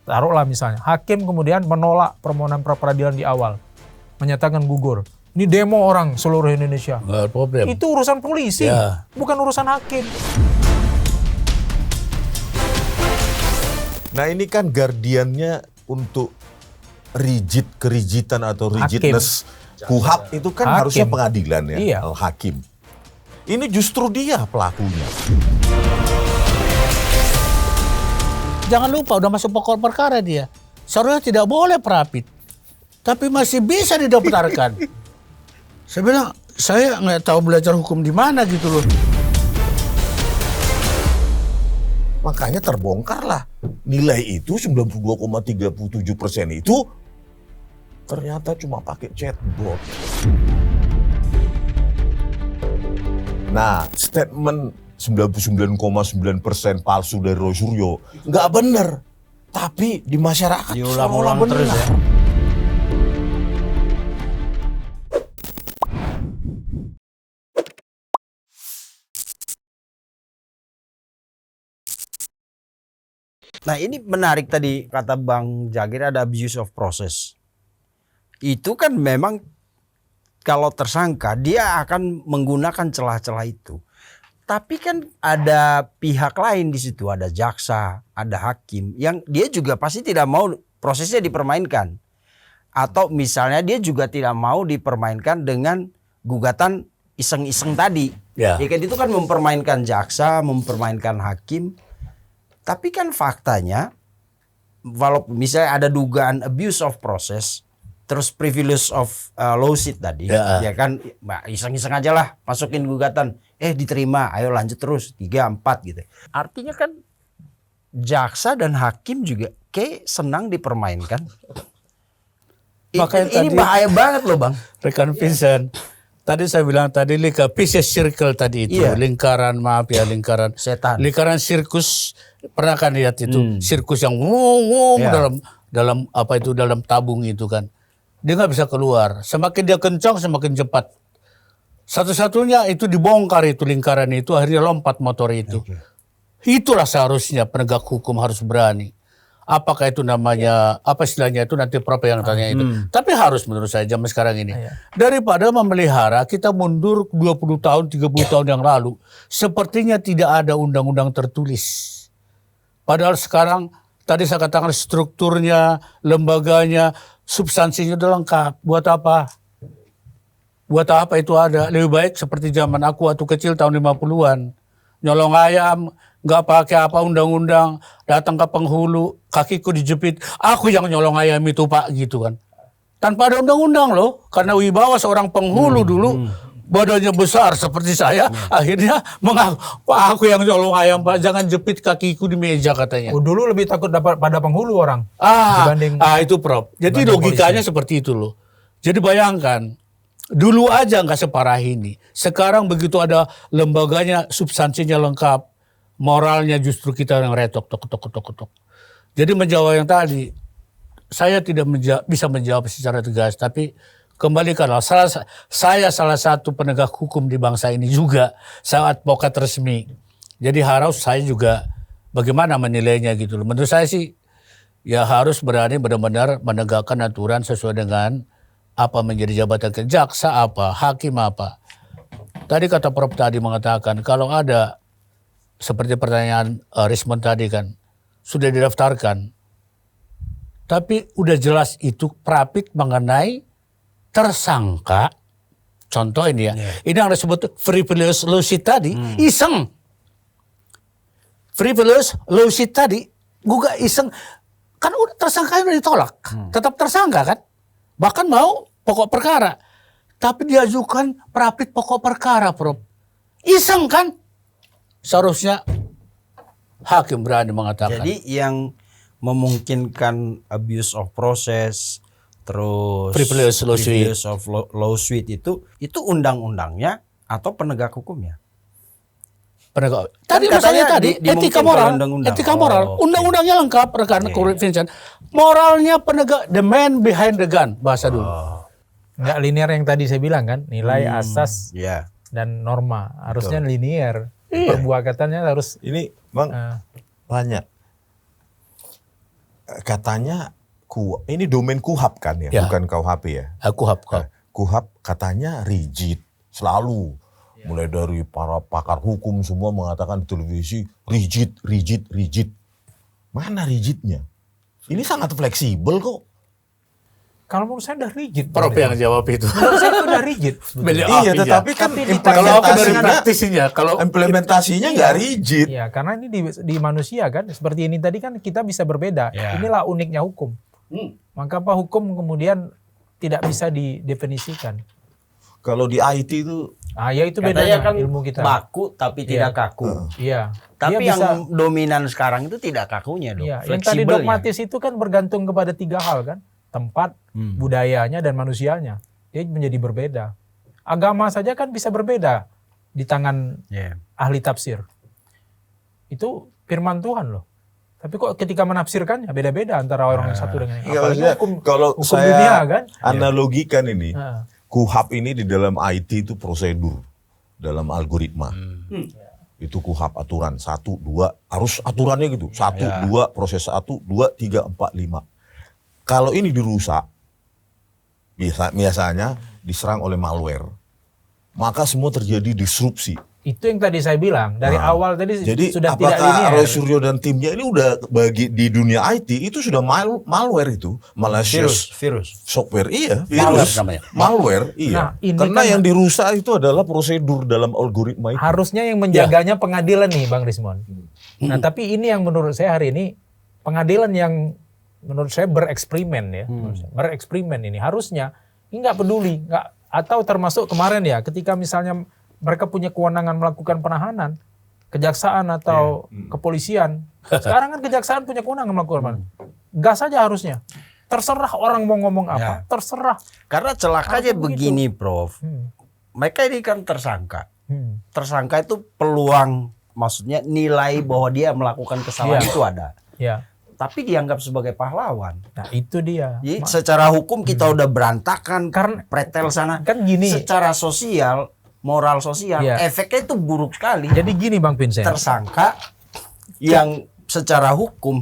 taruhlah misalnya, hakim kemudian menolak permohonan pra-peradilan di awal, menyatakan gugur. Ini demo orang seluruh Indonesia. Nggak problem. Itu urusan polisi, Ya. bukan urusan hakim. Nah ini kan guardiannya untuk kerigitan atau rigidness KUHAP itu kan Hakim. harusnya pengadilan ya, Iya. hakim. Ini justru dia pelakunya. Jangan lupa udah masuk pokok perkara dia. Seharusnya tidak boleh perapit. Tapi masih bisa didaftarkan. Saya bilang, saya nggak tahu belajar hukum di mana gitu loh. Makanya terbongkarlah nilai itu 92,37% itu ternyata cuma pakai chatbot. Nah, statement 99,9% palsu dari Roy Suryo nggak bener, tapi di masyarakat diulang-ulang seolah terus bener. ya. Nah ini menarik tadi kata Bang Jagir, ada abuse of process. Itu kan memang kalau tersangka dia akan menggunakan celah-celah itu. Tapi kan ada pihak lain di situ, ada jaksa, ada hakim yang dia juga pasti tidak mau prosesnya dipermainkan. Atau misalnya dia juga tidak mau dipermainkan dengan gugatan iseng-iseng tadi. Ya. Ya kan itu kan mempermainkan jaksa, mempermainkan hakim. Tapi kan faktanya, walaupun misalnya ada dugaan abuse of process, terus privilege of lawsuit tadi, ya kan, iseng-iseng aja lah masukin gugatan, diterima, ayo lanjut terus 3, 4 gitu. Artinya kan jaksa dan hakim juga kayak senang dipermainkan. Makanya Ini tadi- bahaya banget loh Bang. Rekan Vincent, tadi saya bilang tadi vicious circle tadi itu, Iya. lingkaran Setan. lingkaran sirkus. Pernah kan lihat itu sirkus yang ngomong Ya. dalam apa itu, dalam tabung itu kan. Dia nggak bisa keluar. Semakin dia kencang semakin cepat. Satu-satunya itu dibongkar itu lingkaran itu, akhirnya lompat motor itu. Itulah seharusnya penegak hukum harus berani. Apakah itu namanya, apa istilahnya itu nanti Prof yang tanya itu. Tapi harus menurut saya zaman sekarang ini. Daripada memelihara, kita mundur 20 tahun, 30 tahun yang lalu. Sepertinya tidak ada undang-undang tertulis. Padahal sekarang, tadi saya katakan strukturnya, lembaganya, substansinya udah lengkap. Buat apa? Buat apa itu ada? Lebih baik seperti zaman aku waktu kecil tahun 50-an. Nyolong ayam, nggak pakai apa undang-undang, datang ke penghulu, kakiku dijepit, aku yang nyolong ayam itu Pak, gitu kan. Tanpa ada undang-undang loh, karena wibawa seorang penghulu dulu, badannya besar seperti saya, akhirnya mengaku, Pak aku yang nyolong ayam Pak, jangan jepit kakiku di meja katanya. Oh, dulu lebih takut dapat pada penghulu orang. dibanding Itu Prof. Jadi dibanding logikanya seperti itu loh. Jadi bayangkan, dulu aja nggak separah ini. Sekarang begitu ada lembaganya, substansinya lengkap, moralnya justru kita yang retok, tok. Jadi menjawab yang tadi, saya tidak bisa menjawab secara tegas, tapi kembalikanlah. Saya salah satu penegak hukum di bangsa ini juga, saya advokat resmi. Jadi harus saya juga bagaimana menilainya gitu loh. Menurut saya sih, ya harus berani benar-benar menegakkan aturan sesuai dengan apa menjadi jabatan jaksa apa, hakim apa. Tadi kata Prof tadi mengatakan kalau ada seperti pertanyaan Rismond tadi kan sudah didaftarkan, tapi udah jelas itu prapit mengenai tersangka. Contoh ini ya, ini yang disebut frivolous lawsuit tadi, iseng. Frivolous lawsuit tadi, gugah iseng, kan udah tersangka udah ditolak, tetap tersangka kan, bahkan mau pokok perkara, tapi diajukan prapit pokok perkara, Prof. Iseng kan, seharusnya hakim berani mengatakan. Jadi yang memungkinkan abuse of process, terus Frivolous lawsuit. frivolous of lawsuit itu undang-undangnya atau penegak hukumnya? Penegak. Kan Tadi katanya masalahnya tadi etika dimungkinkan moral, undang-undang. etika moral, Oh, oke. undang-undangnya lengkap rekan Vincent. Moralnya penegak, the man behind the gun bahasa dulu. nggak linear yang tadi saya bilang kan, nilai asas Ya. dan norma harusnya linear. Perbuatannya harus Ini Bang banyak katanya ini domain KUHAP kan ya, Ya. bukan KUHP ya. Aku hap. KUHAP katanya rigid selalu. Mulai dari para pakar hukum semua mengatakan di televisi rigid. Mana rigidnya? Ini sangat fleksibel kok. Kalau menurut saya udah rigid. Prof yang jawab itu. Menurut saya itu udah rigid. Beliau Iya, ahlinya. tetapi kan Tapi Kalau aku dari implementasinya, praktisinya, kalau implementasinya nggak rigid. Iya, karena ini di manusia kan, seperti ini tadi kan kita bisa berbeda. Ya. Inilah uniknya hukum. Maka apa hukum kemudian tidak bisa didefinisikan. Kalau di IT itu Ya itu Katanya bedanya kan ilmu kita. baku tapi tidak kaku. Iya. Tapi Dia yang bisa, dominan sekarang itu tidak kakunya dong. iya, yang tadi Fleksibelnya. dogmatis itu kan bergantung kepada 3 hal kan, tempat, budayanya dan manusianya. Dia menjadi berbeda. Agama saja kan bisa berbeda di tangan Iya. ahli tafsir. Itu firman Tuhan loh. Tapi kok ketika menafsirkannya beda-beda antara orang yang satu dengan yang Iya, apalagi maksudnya kalau hukum saya dunia kan. analogikan ini, Nah, KUHAP ini di dalam IT itu prosedur dalam algoritma. Itu KUHAP aturan 1, 2 harus aturannya gitu. 1, 2 proses 1, 2, 3, 4, 5. Kalau ini dirusak, biasanya diserang oleh malware. Maka semua terjadi disrupsi. itu yang tadi saya bilang dari awal tadi Jadi sudah tidak apakah linear. Roy Suryo dan timnya ini udah bagi di dunia IT itu sudah malware itu, malicious Virus. software, iya, Malware virus, namanya. malware, iya. Nah, ini Karena kan- yang dirusak itu adalah prosedur dalam algoritma itu. Harusnya yang menjaganya pengadilan nih Bang Rismon. Nah tapi ini yang menurut saya hari ini pengadilan yang menurut saya bereksperimen ya. Menurut saya. Bereksperimen ini harusnya ini nggak peduli, atau termasuk kemarin ya ketika misalnya mereka punya kewenangan melakukan penahanan, kejaksaan atau kepolisian. Sekarang kan kejaksaan punya kewenangan melakukan penahanan. Gas saja harusnya. Terserah orang mau ngomong apa, terserah. Karena celakanya Harusnya begini, Prof. Mereka ini kan tersangka. Hmm. Tersangka itu peluang, maksudnya nilai bahwa dia melakukan kesalahan Iya. itu ada. Ya, Tapi dianggap sebagai pahlawan. nah itu dia. Jadi secara hukum kita udah berantakan, Karena- pretel sana. Kan gini. Secara sosial, moral sosial, Iya. efeknya itu buruk sekali. Jadi gini Bang Vincent. Tersangka yang secara hukum,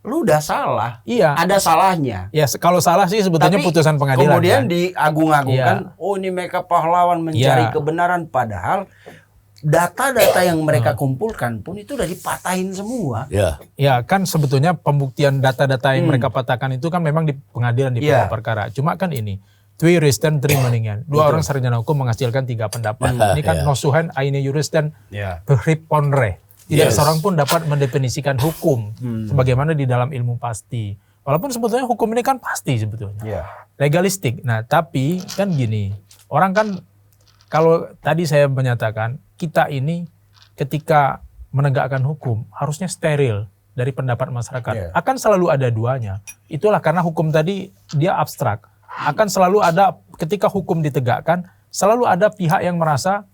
lu udah salah. Iya. Ada salahnya. Ya kalau salah sih sebetulnya Tapi putusan pengadilan. kemudian kan? diagung-agungkan, oh ini mereka pahlawan mencari Iya. kebenaran. Padahal data-data yang mereka kumpulkan pun itu udah dipatahin semua. Ya. Ya kan sebetulnya pembuktian data-data yang mereka patahkan itu kan memang di pengadilan di Iya. perkara. Cuma kan ini twi risten tri meningan. Dua orang sarjana hukum menghasilkan 3 pendapat. Ini kan nosuhan aine juristen Ya. behrip ponre. Tidak seorang pun dapat mendefinisikan hukum sebagaimana di dalam ilmu pasti. Walaupun sebetulnya hukum ini kan pasti sebetulnya. Ya. Legalistik. Nah, tapi kan gini, orang kan kalau tadi saya menyatakan kita ini ketika menegakkan hukum harusnya steril dari pendapat masyarakat. Akan selalu ada duanya. Itulah karena hukum tadi dia abstrak. Akan selalu ada ketika hukum ditegakkan, selalu ada pihak yang merasa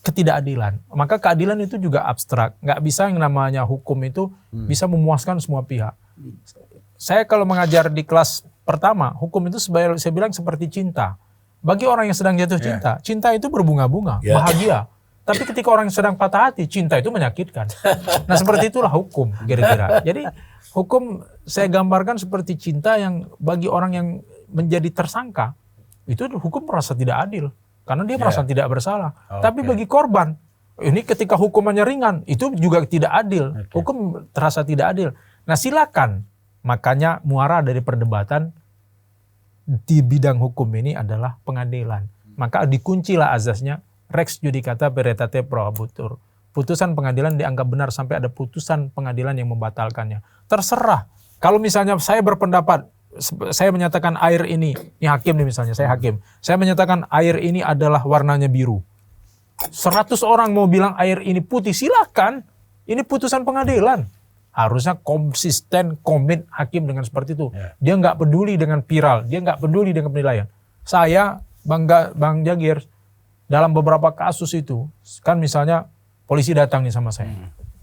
ketidakadilan. Maka keadilan itu juga abstrak. Nggak bisa yang namanya hukum itu bisa memuaskan semua pihak. Saya kalau mengajar di kelas pertama, hukum itu saya bilang seperti cinta. Bagi orang yang sedang jatuh cinta, cinta itu berbunga-bunga, bahagia. Tapi ketika orang yang sedang patah hati, cinta itu menyakitkan. Nah seperti itulah hukum kira-kira. Jadi hukum saya gambarkan seperti cinta yang bagi orang yang menjadi tersangka, itu hukum merasa tidak adil. Karena dia merasa tidak bersalah. Tapi bagi korban, ini ketika hukumannya ringan, itu juga tidak adil. Hukum terasa tidak adil. Nah silakan, makanya muara dari perdebatan di bidang hukum ini adalah pengadilan. Maka dikuncilah azasnya Rex judicata veritate prohabutur. Putusan pengadilan dianggap benar sampai ada putusan pengadilan yang membatalkannya. Terserah. Kalau misalnya saya berpendapat, saya menyatakan air ini hakim nih misalnya, saya hakim. Saya menyatakan air ini adalah warnanya biru. 100 orang mau bilang air ini putih, silakan. Ini putusan pengadilan. Harusnya konsisten, komit hakim dengan seperti itu. Dia nggak peduli dengan viral, dia nggak peduli dengan penilaian. Saya, Bang Jagir, dalam beberapa kasus itu, kan misalnya polisi datang nih sama saya.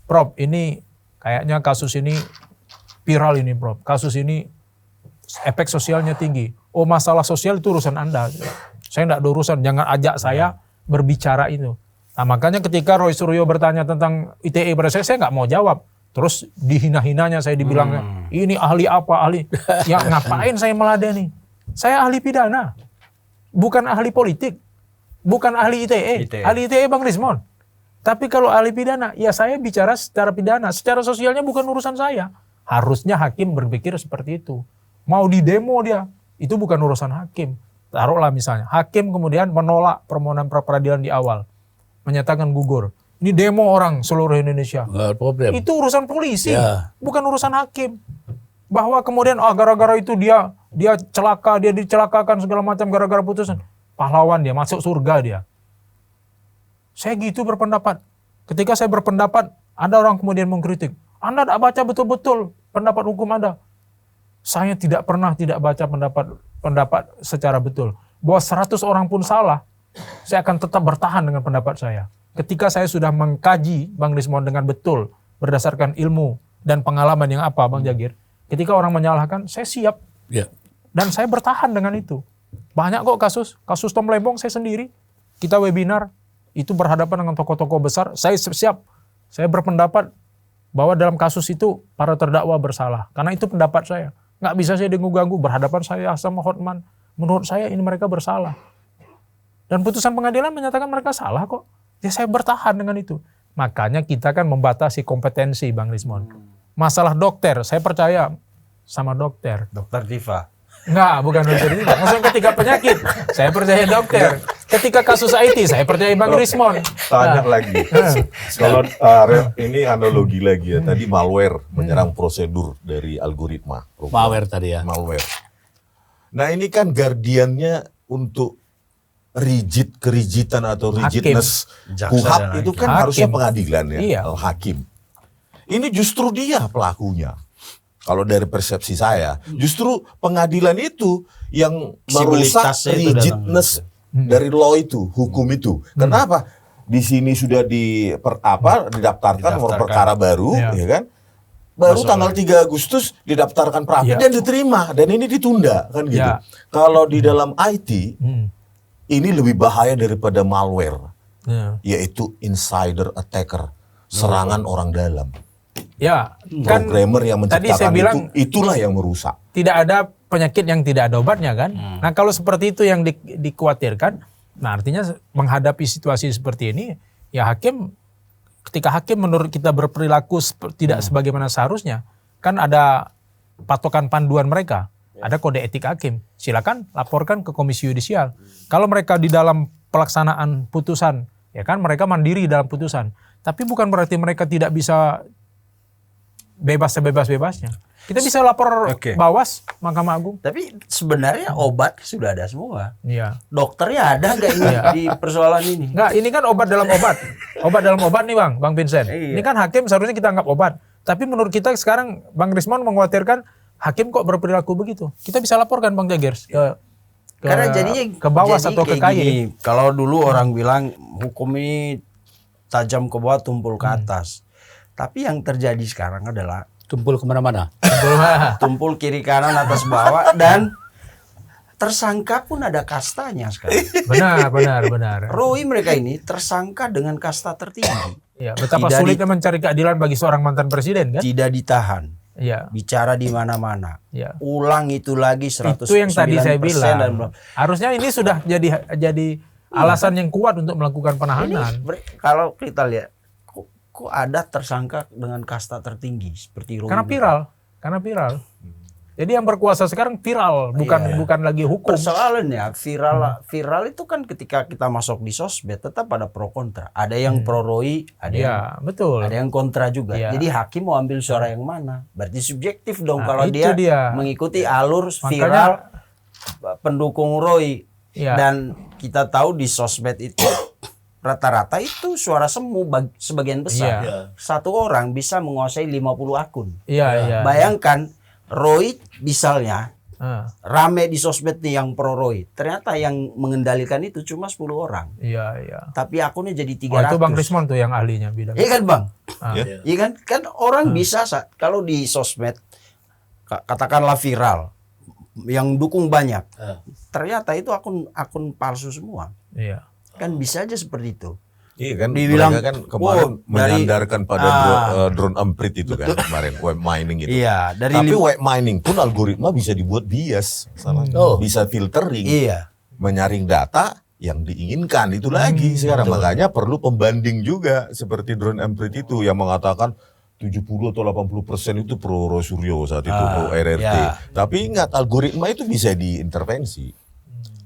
Prof, ini kayaknya kasus ini viral ini, Prof. Kasus ini efek sosialnya tinggi. Oh, masalah sosial itu urusan Anda. Saya nggak ada urusan, jangan ajak saya berbicara itu. Nah makanya ketika Roy Suryo bertanya tentang ITE pada saya nggak mau jawab. Terus dihina-hinanya saya dibilang ini ahli apa ahli. Ya ngapain saya meladeni? Saya ahli pidana, bukan ahli politik, bukan ahli ITE. Ahli ITE Bang Rismon. Tapi kalau ahli pidana, ya saya bicara secara pidana, secara sosialnya bukan urusan saya. Harusnya hakim berpikir seperti itu. Mau di demo dia, itu bukan urusan hakim. Taruhlah misalnya, hakim kemudian menolak permohonan pra peradilan di awal, menyatakan gugur. Ini demo orang seluruh Indonesia. Nggak problem. Itu urusan polisi, Ya. bukan urusan hakim. Bahwa kemudian gara-gara itu dia celaka, dia dicelakakan segala macam gara-gara putusan. Pahlawan dia, masuk surga dia. Saya gitu berpendapat. Ketika saya berpendapat, ada orang kemudian mengkritik. Anda tidak baca betul-betul pendapat hukum Anda. Saya tidak pernah tidak baca pendapat secara betul. Bahwa 100 orang pun salah, saya akan tetap bertahan dengan pendapat saya. Ketika saya sudah mengkaji Bang Rismon dengan betul, berdasarkan ilmu dan pengalaman yang apa Bang Jagir, ketika orang menyalahkan, saya siap. Ya. Dan saya bertahan dengan itu. Banyak kok kasus Tom Lembong saya sendiri, kita webinar, itu berhadapan dengan tokoh-tokoh besar, saya siap. Saya berpendapat bahwa dalam kasus itu para terdakwa bersalah. Karena itu pendapat saya. Nggak bisa saya diganggu-ganggu, berhadapan saya sama Hotman. Menurut saya ini mereka bersalah. Dan putusan pengadilan menyatakan mereka salah kok. Ya saya bertahan dengan itu. Makanya kita kan membatasi kompetensi Bang Rismon. Masalah dokter, saya percaya sama dokter. Dokter Tifa. Enggak, bukan dokter itu. Maksudnya ketika penyakit, saya percaya dokter. Ketika kasus IT, saya percaya Bang Rismon. Tanya lagi. Kalau ini analogi lagi ya. Tadi malware menyerang prosedur dari algoritma. Malware tadi ya. Malware. Nah ini kan guardiannya untuk kerigitan atau rigidness KUHAP itu kan harusnya pengadilan ya, Iya. hakim. Ini justru dia pelakunya. Kalau dari persepsi saya, justru pengadilan itu yang merusak Sibilitasnya itu rigidness dari law itu, hukum itu. Kenapa? Di sini sudah didaftarkan nomor perkara baru, Iya. ya kan? Baru tanggal 3 Agustus didaftarkan pra-peradilan dan diterima dan ini ditunda kan gitu. Ya. Kalau di dalam IT Hmm. ini lebih bahaya daripada malware, Ya. yaitu insider attacker, serangan orang dalam. Ya, kan Programmer yang tadi saya menciptakan bilang itulah yang merusak. tidak ada penyakit yang tidak ada obatnya kan. Nah kalau seperti itu yang dikhawatirkan, nah artinya menghadapi situasi seperti ini, ya hakim, ketika hakim menurut kita berperilaku tidak sebagaimana seharusnya, kan ada patokan panduan mereka, ada kode etik hakim. Silakan laporkan ke Komisi Yudisial. Kalau mereka di dalam pelaksanaan putusan, ya kan mereka mandiri dalam putusan. Tapi bukan berarti mereka tidak bisa bebas sebebas-bebasnya. Kita bisa lapor Bawas, Mahkamah Agung. Tapi sebenarnya obat sudah ada semua. Iya. Dokternya ada nggak ini di persoalan ini? Enggak, ini kan obat dalam obat. Obat dalam obat nih Bang Vincent. Iya. Ini kan hakim seharusnya kita anggap obat. Tapi menurut kita sekarang Bang Rismon mengkhawatirkan hakim kok berperilaku begitu. Kita bisa laporkan Bang Jagir ke Karena jadinya ke Bawas jadi atau ke kayak KY. gini. Kalau dulu orang bilang hukum ini tajam ke bawah, tumpul ke atas. Tapi yang terjadi sekarang adalah Tumpul kemana-mana. tumpul kiri kanan atas bawah dan tersangka pun ada kastanya sekarang. Benar. Roy mereka ini tersangka dengan kasta tertinggi. Ya, betapa Tidak sulitnya mencari keadilan bagi seorang mantan presiden kan? Tidak ditahan. Iya. Bicara di mana-mana. Iya. Ulang itu lagi 109% Itu yang tadi saya dan bilang. Harusnya ini sudah jadi alasan yang kuat untuk melakukan penahanan. kalau kita lihat kok ada tersangka dengan kasta tertinggi seperti Roy. Karena viral. Jadi yang berkuasa sekarang viral, bukan lagi hukum. Persoalannya viral itu kan ketika kita masuk di sosmed tetap ada pro kontra. Ada yang pro Roy, ada yang Betul. ada yang kontra juga. Iya. Jadi hakim mau ambil suara yang mana? Berarti subjektif dong Nah, kalau itu dia, dia. mengikuti alur Makanya- viral pendukung Roy. Iya. Dan kita tahu di sosmed itu rata-rata itu suara semu sebagian besar. Iya. Satu orang bisa menguasai 50 akun. Iya. Bayangkan Roy misalnya Ah, rame di sosmed nih yang pro Roy. Ternyata yang mengendalikan itu cuma 10 orang. iya. Tapi akunnya jadi Oh, 300. itu Bang Rismon tuh yang ahlinya bidang. Iya kan Bang? Ah. Iya kan? Kan orang bisa kalau di sosmed katakanlah viral yang dukung banyak. Ternyata itu akun palsu semua. Iya. Kan bisa aja seperti itu. Iya kan, Dibilang, mereka kan kemarin dari- menyandarkan pada drone emprit itu kan kemarin, web mining itu. Iya, dari Tapi web mining pun algoritma bisa dibuat bias, bisa filtering, Iya. menyaring data yang diinginkan itu lagi sekarang. Makanya perlu pembanding juga seperti drone emprit itu yang mengatakan 70 atau 80% itu pro Rosuryo saat itu, pro RRT. ya. Tapi ingat algoritma itu bisa diintervensi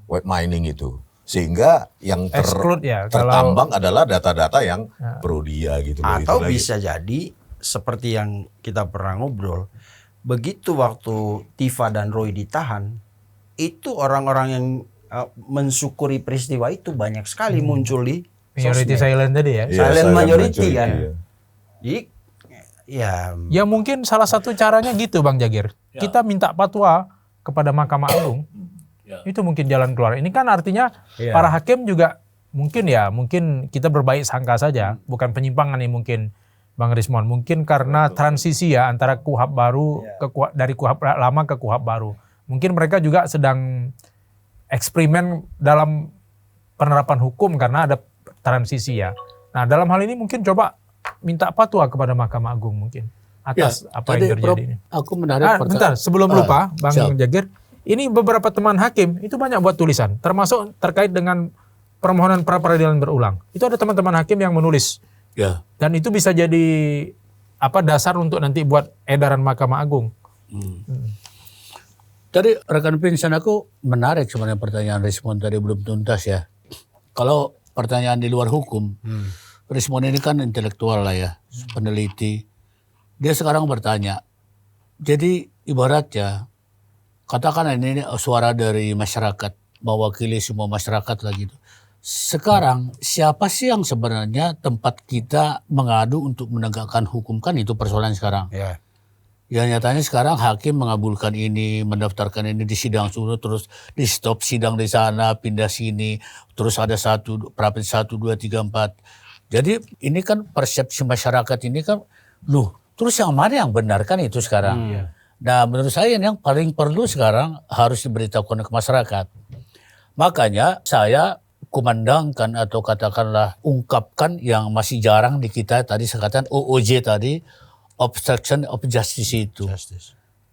web mining itu. Sehingga yang Exclude ya, tertambang adalah data-data yang pro dia gitu loh. Atau itu lagi. bisa jadi seperti yang kita pernah ngobrol, begitu waktu Tifa dan Roy ditahan, itu orang-orang yang mensyukuri peristiwa itu banyak sekali muncul di Majority sosmed. silent tadi ya. Iya, silent majority kan. iya. Jadi ya Ya mungkin salah satu caranya gitu Bang Jagir. Kita minta fatwa kepada Mahkamah Agung. Itu mungkin jalan keluar. Ini kan artinya para hakim juga mungkin kita berbaik sangka saja, bukan penyimpangan nih mungkin Bang Rismon. Mungkin karena transisi ya antara KUHP baru dari KUHP lama ke KUHP baru. Mungkin mereka juga sedang eksperimen dalam penerapan hukum karena ada transisi ya. Nah, dalam hal ini mungkin coba minta fatwa kepada Mahkamah Agung mungkin atas apa yang terjadi ini. Aku menarik Bentar, sebelum lupa Bang Jagir, ini beberapa teman hakim itu banyak buat tulisan, termasuk terkait dengan permohonan pra peradilan berulang. Itu ada teman-teman hakim yang menulis. Ya. Dan itu bisa jadi dasar untuk nanti buat edaran Mahkamah Agung. Tadi rekan pinsan aku menarik sebenarnya pertanyaan Rismon tadi belum tuntas ya. Kalau pertanyaan di luar hukum, Rismon ini kan intelektual lah ya, peneliti. Dia sekarang bertanya, jadi ibaratnya, katakan ini suara dari masyarakat, mewakili semua masyarakat lah gitu. Sekarang siapa sih yang sebenarnya tempat kita mengadu untuk menegakkan hukum, kan itu persoalan sekarang. ya. Ya nyatanya sekarang hakim mengabulkan ini, mendaftarkan ini di sidang suruh, terus di stop sidang di sana, pindah sini, terus ada prapit 1, 2, 3, 4. Jadi ini kan persepsi masyarakat ini kan, terus yang mana yang benar kan itu sekarang. Nah menurut saya yang paling perlu sekarang harus diberitahukan ke masyarakat. Makanya saya kumandangkan atau katakanlah ungkapkan yang masih jarang di kita tadi, saya katakan OOJ tadi, obstruction of justice itu.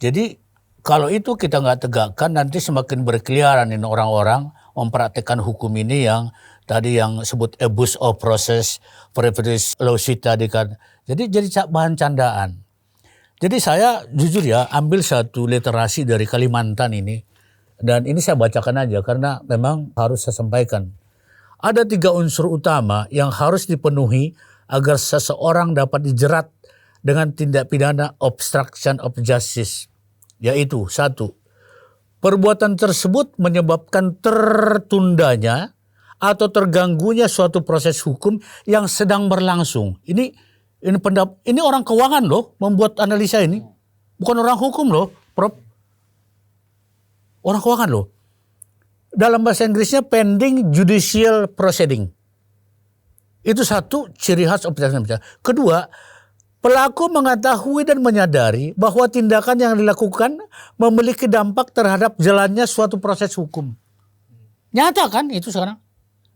Jadi kalau itu kita nggak tegakkan, nanti semakin berkeliaran ini orang-orang mempraktekkan hukum ini yang tadi yang sebut abuse of process, privilege lawsuit tadi kan. Jadi bahan candaan. Jadi saya jujur ya ambil satu literasi dari Kalimantan ini, dan ini saya bacakan aja karena memang harus saya sampaikan. Ada 3 unsur utama yang harus dipenuhi agar seseorang dapat dijerat dengan tindak pidana obstruction of justice, yaitu 1. Perbuatan tersebut menyebabkan tertundanya atau terganggunya suatu proses hukum yang sedang berlangsung. Ini orang keuangan loh membuat analisa ini, bukan orang hukum loh, Prof. Orang keuangan loh. Dalam bahasa Inggrisnya pending judicial proceeding. Itu 1 ciri khas obstruction of justice. Kedua, pelaku mengetahui dan menyadari bahwa tindakan yang dilakukan memiliki dampak terhadap jalannya suatu proses hukum. Nyata kan itu sekarang.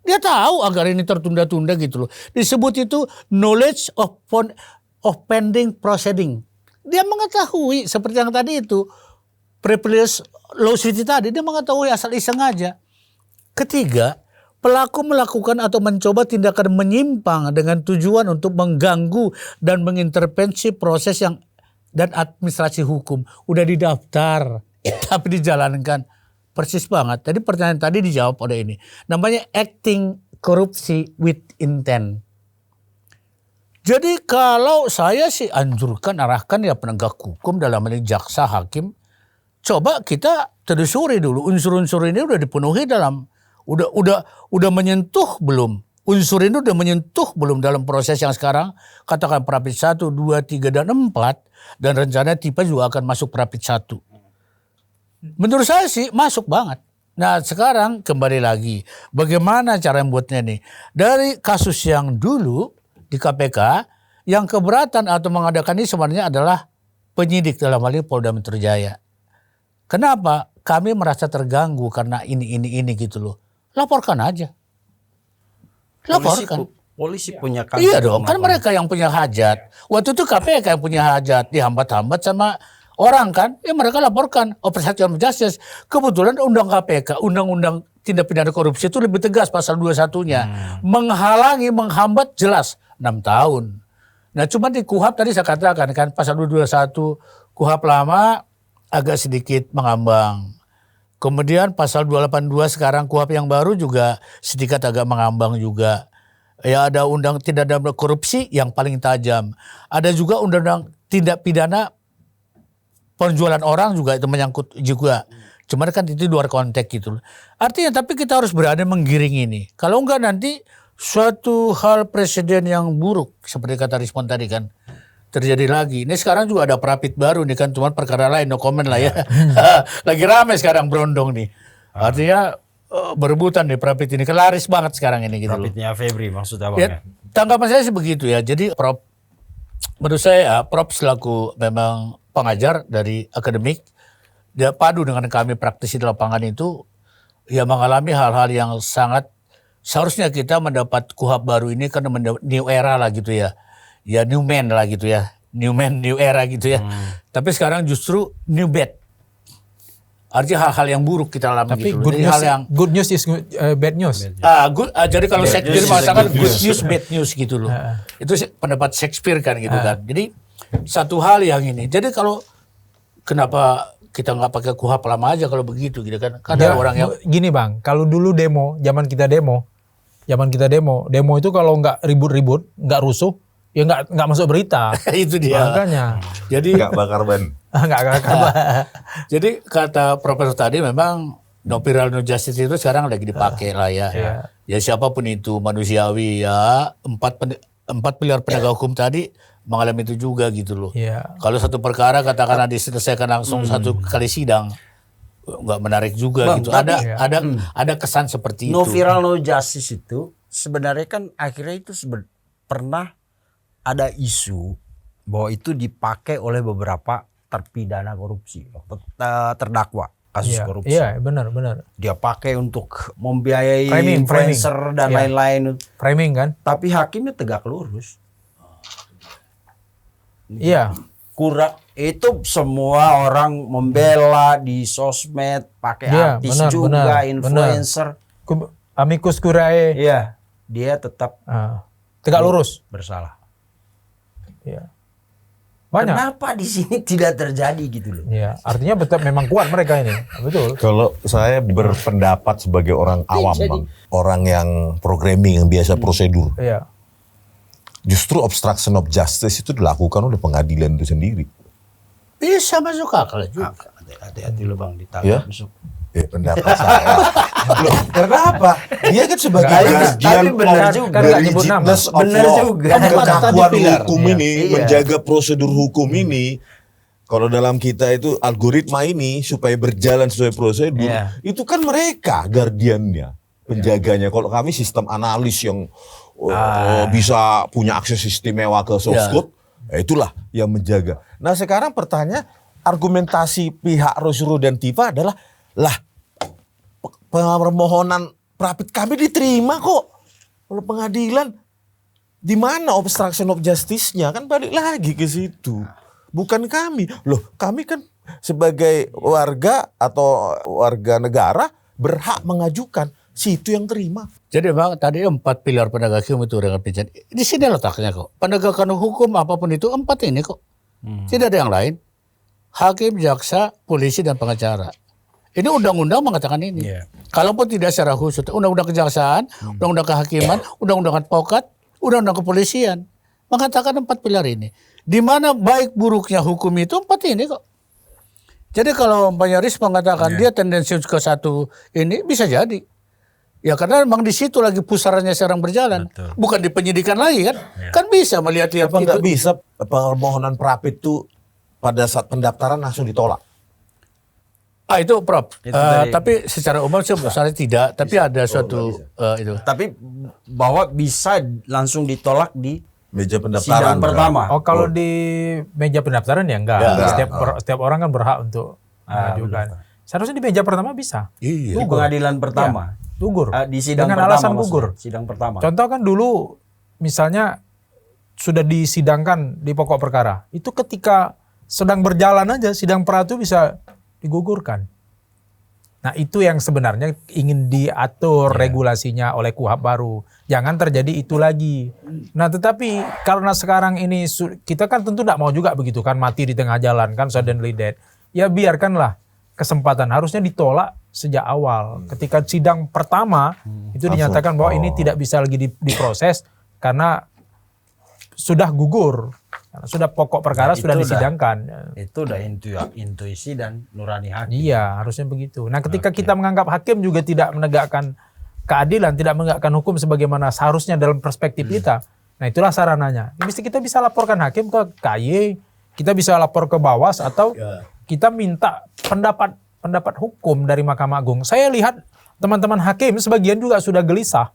Dia tahu agar ini tertunda-tunda gitu loh. Disebut itu knowledge of pending proceeding. Dia mengetahui seperti yang tadi itu. Privilege lawsuit tadi dia mengetahui asal iseng aja. Ketiga, pelaku melakukan atau mencoba tindakan menyimpang dengan tujuan untuk mengganggu dan mengintervensi proses dan administrasi hukum. Udah didaftar, tapi dijalankan. Persis banget. Tadi pertanyaan tadi dijawab oleh ini. Namanya acting korupsi with intent. Jadi kalau saya sih arahkan ya penegak hukum dalam hal ini jaksa, hakim, coba kita telusuri dulu unsur-unsur ini udah dipenuhi udah menyentuh belum? Unsur ini udah menyentuh belum dalam proses yang sekarang? Katakan prapit 1, 2, 3, dan 4. Dan rencana tipe juga akan masuk prapit 1. Menurut saya sih masuk banget. Nah sekarang kembali lagi. Bagaimana cara membuatnya nih? Dari kasus yang dulu di KPK, yang keberatan atau mengadakan ini sebenarnya adalah penyidik dalam hal ini Polda Metro Jaya. Kenapa? Kami merasa terganggu karena ini gitu loh. Laporkan aja. Laporkan. Polisi punya kan. Iya dong, kan mereka yang punya hajat. Waktu itu KPK yang punya hajat, dihambat-hambat sama orang kan, ya mereka laporkan obstruction of justice. Kebetulan undang KPK, undang-undang tindak pidana korupsi itu lebih tegas pasal 21-nya. Menghalangi, menghambat jelas 6 tahun. Nah cuma di KUHAP tadi saya katakan kan pasal 221 KUHAP lama agak sedikit mengambang. Kemudian pasal 282 sekarang KUHAP yang baru juga sedikit agak mengambang juga. Ya ada undang tidak ada korupsi yang paling tajam. Ada juga undang-undang tindak pidana penjualan orang juga itu menyangkut juga. Cuman kan itu luar konteks gitu. Artinya tapi kita harus berani menggiring ini. Kalau enggak nanti suatu hal presiden yang buruk seperti kata Rizwan tadi kan terjadi lagi. Ini sekarang juga ada Prapit baru nih kan, cuman perkara lain no comment lah ya. Lagi ramai sekarang berondong nih. Artinya berebutan nih Prapit ini, kelaris banget sekarang ini gitu. Prapitnya Febri maksudnya Ya, tanggapan saya sih begitu ya. Jadi Prof, menurut saya Prof selaku memang pengajar dari akademik, dia padu dengan kami praktisi di lapangan itu, ya mengalami hal-hal yang sangat seharusnya kita mendapat KUHAP baru ini kan new era lah gitu ya. Ya new man lah gitu ya. New man, new era gitu ya. Tapi sekarang justru new bad. Artinya hal-hal yang buruk kita alami Tapi gitu. good Jadi news, hal yang good news is bad news. Jadi kalau Shakespeare news mengatakan is good good news, bad news gitu loh. Itu pendapat Shakespeare kan gitu kan. Jadi satu hal yang ini. Jadi kalau kenapa kita nggak pakai KUHAP lama aja kalau begitu gitu kan? Ada orang yang Gini Bang, kalau dulu zaman kita demo itu kalau nggak ribut-ribut, nggak rusuh, ya nggak masuk berita. itu dia. Makanya. Jadi Nggak bakar ban. nggak kabar. Jadi kata Profesor tadi memang no viral no justice itu sekarang lagi dipakai lah ya. Ya siapapun itu manusiawi ya. Empat pilar penegak hukum tadi mengalami itu juga gitu loh. Iya. Kalau satu perkara katakanlah diselesaikan langsung satu kali sidang, nggak menarik juga Bang, gitu. Ada kesan seperti No itu. viral no justice itu sebenarnya kan akhirnya itu pernah ada isu bahwa itu dipakai oleh beberapa terpidana korupsi, terdakwa kasus korupsi. Iya, benar. Dia pakai untuk membiayai Framing. influencer dan Iya. lain-lain. Framing kan? Tapi hakimnya tegak lurus. Iya. Kurang itu semua orang membela di sosmed, pakai Iya, artis benar, juga, benar, influencer. Amicus curiae Iya, dia tetap tegak lurus. bersalah. Iya. Banyak. Kenapa di sini tidak terjadi gitu loh? Iya, artinya betul memang kuat mereka ini. Betul. Kalau saya berpendapat sebagai orang awam, Bang, orang yang programming yang biasa prosedur, Iya. justru obstruction of justice itu dilakukan oleh pengadilan itu sendiri. Bisa masuk akal juga. Hati-hati lo Bang ditangkap Ya? besok. Pendapat saya. Loh, kenapa? Dia kan sebagai Tapi guardian benar of juga. Kan the nggak nyebut nama. legitness of Benar law. juga. Kekakuan Pilar. hukum Iya. ini, Iya. menjaga prosedur hukum ini. Kalau dalam kita itu algoritma ini supaya berjalan sesuai prosedur, Iya. itu kan mereka guardiannya, penjaganya. Kalau kami sistem analis yang bisa punya akses istimewa ke source code, itulah yang menjaga. Nah sekarang pertanyaan, argumentasi pihak Rosro dan Tifa adalah, lah permohonan Prapit kami diterima kok oleh pengadilan. Di mana obstruction of justice-nya? Kan balik lagi ke situ. Bukan kami. Loh, kami kan sebagai warga atau warga negara berhak mengajukan. Situ yang terima. Jadi Bang, tadi 4 pilar penegak hukum itu dengan pincang. Di sini letaknya kok. Penegakan hukum apapun itu 4 ini kok. Tidak ada yang lain. Hakim, jaksa, polisi, dan pengacara. Ini undang-undang mengatakan ini. Kalaupun tidak secara khusus, undang-undang kejaksaan, undang-undang kehakiman, undang-undang advokat, undang-undang kepolisian mengatakan 4 pilar ini. Di mana baik buruknya hukum itu 4 ini kok. Jadi kalau Pak Yaris mengatakan dia tendensius ke satu ini bisa jadi. Ya karena memang di situ lagi pusarannya sekarang berjalan. Bukan di penyidikan lagi kan. Kan bisa melihat-lihat Apa itu. nggak bisa permohonan Prapit itu pada saat pendaftaran langsung ditolak? Itu Prof. Itu tadi. Tapi secara umum sebenarnya tidak. Tapi ada suatu itu. Tapi bahwa bisa langsung ditolak di Meja sidang pendaftaran. pertama. Oh, kalau di meja pendaftaran ya enggak. Ya, Setiap orang kan berhak untuk mengajukan. Seharusnya di meja pertama bisa. Iya. Di pengadilan pertama. Gugur. Di sidang Dengan pertama alasan maksudnya. gugur. Sidang pertama. Contoh kan dulu misalnya sudah disidangkan di pokok perkara, itu ketika sedang berjalan aja sidang pra itu bisa digugurkan. Nah itu yang sebenarnya ingin diatur regulasinya oleh KUHP baru. Jangan terjadi itu lagi. Nah tetapi karena sekarang ini kita kan tentu tidak mau juga begitu kan, mati di tengah jalan kan, suddenly dead. Ya biarkanlah kesempatan, harusnya ditolak sejak awal. Ketika sidang pertama itu dinyatakan bahwa ini tidak bisa lagi diproses karena sudah gugur. Karena sudah pokok perkara sudah disidangkan. Itu udah intuisi dan nurani hakim. Iya, harusnya begitu. Nah, ketika kita menganggap hakim juga tidak menegakkan keadilan, tidak menegakkan hukum sebagaimana seharusnya dalam perspektif kita. Nah, itulah sarananya. Mesti kita bisa laporkan hakim ke KY, kita bisa lapor ke Bawas atau kita minta pendapat hukum dari Mahkamah Agung. Saya lihat teman-teman hakim sebagian juga sudah gelisah.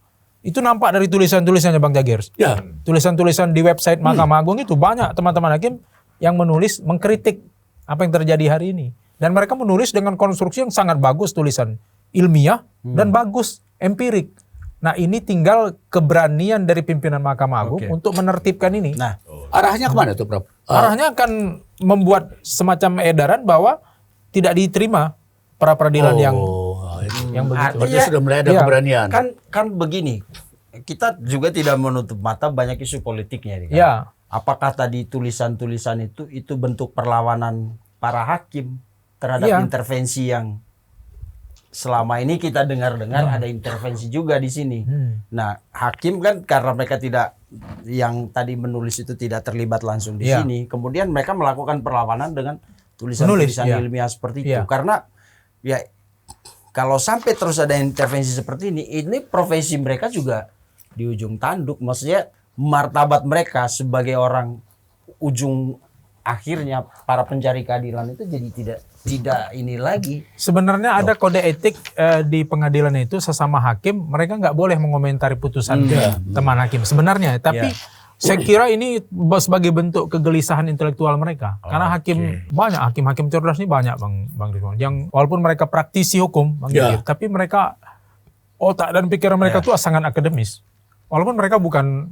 Itu nampak dari tulisan-tulisannya Bang Jagir. Ya. Tulisan-tulisan di website Mahkamah Agung itu banyak teman-teman hakim yang menulis mengkritik apa yang terjadi hari ini. Dan mereka menulis dengan konstruksi yang sangat bagus, tulisan ilmiah dan bagus, empirik. Nah ini tinggal keberanian dari pimpinan Mahkamah Agung untuk menertibkan ini. Nah, Arahnya kemana tuh, Prof? Arahnya akan membuat semacam edaran bahwa tidak diterima pra peradilan yang begitu. Berarti sudah mulai ada keberanian. Kan begini, kita juga tidak menutup mata banyak isu politiknya ini kan. Ya. Apakah tadi tulisan-tulisan itu bentuk perlawanan para hakim terhadap intervensi yang selama ini kita dengar-dengar ada intervensi juga di sini. Nah, hakim kan karena mereka tidak, yang tadi menulis itu tidak terlibat langsung di sini, kemudian mereka melakukan perlawanan dengan tulisan-tulisan ilmiah seperti itu. Karena ya kalau sampai terus ada intervensi seperti ini profesi mereka juga di ujung tanduk. Maksudnya martabat mereka sebagai orang ujung akhirnya para pencari keadilan itu jadi tidak ini lagi. Sebenarnya ada kode etik di pengadilan itu, sesama hakim mereka nggak boleh mengomentari putusan teman hakim sebenarnya. Tapi saya kira ini sebagai bentuk kegelisahan intelektual mereka. Karena banyak hakim-hakim cerdas ini banyak Bang Ridwan. Yang walaupun mereka praktisi hukum, tapi mereka otak dan pikiran mereka tuh sangat akademis. Walaupun mereka bukan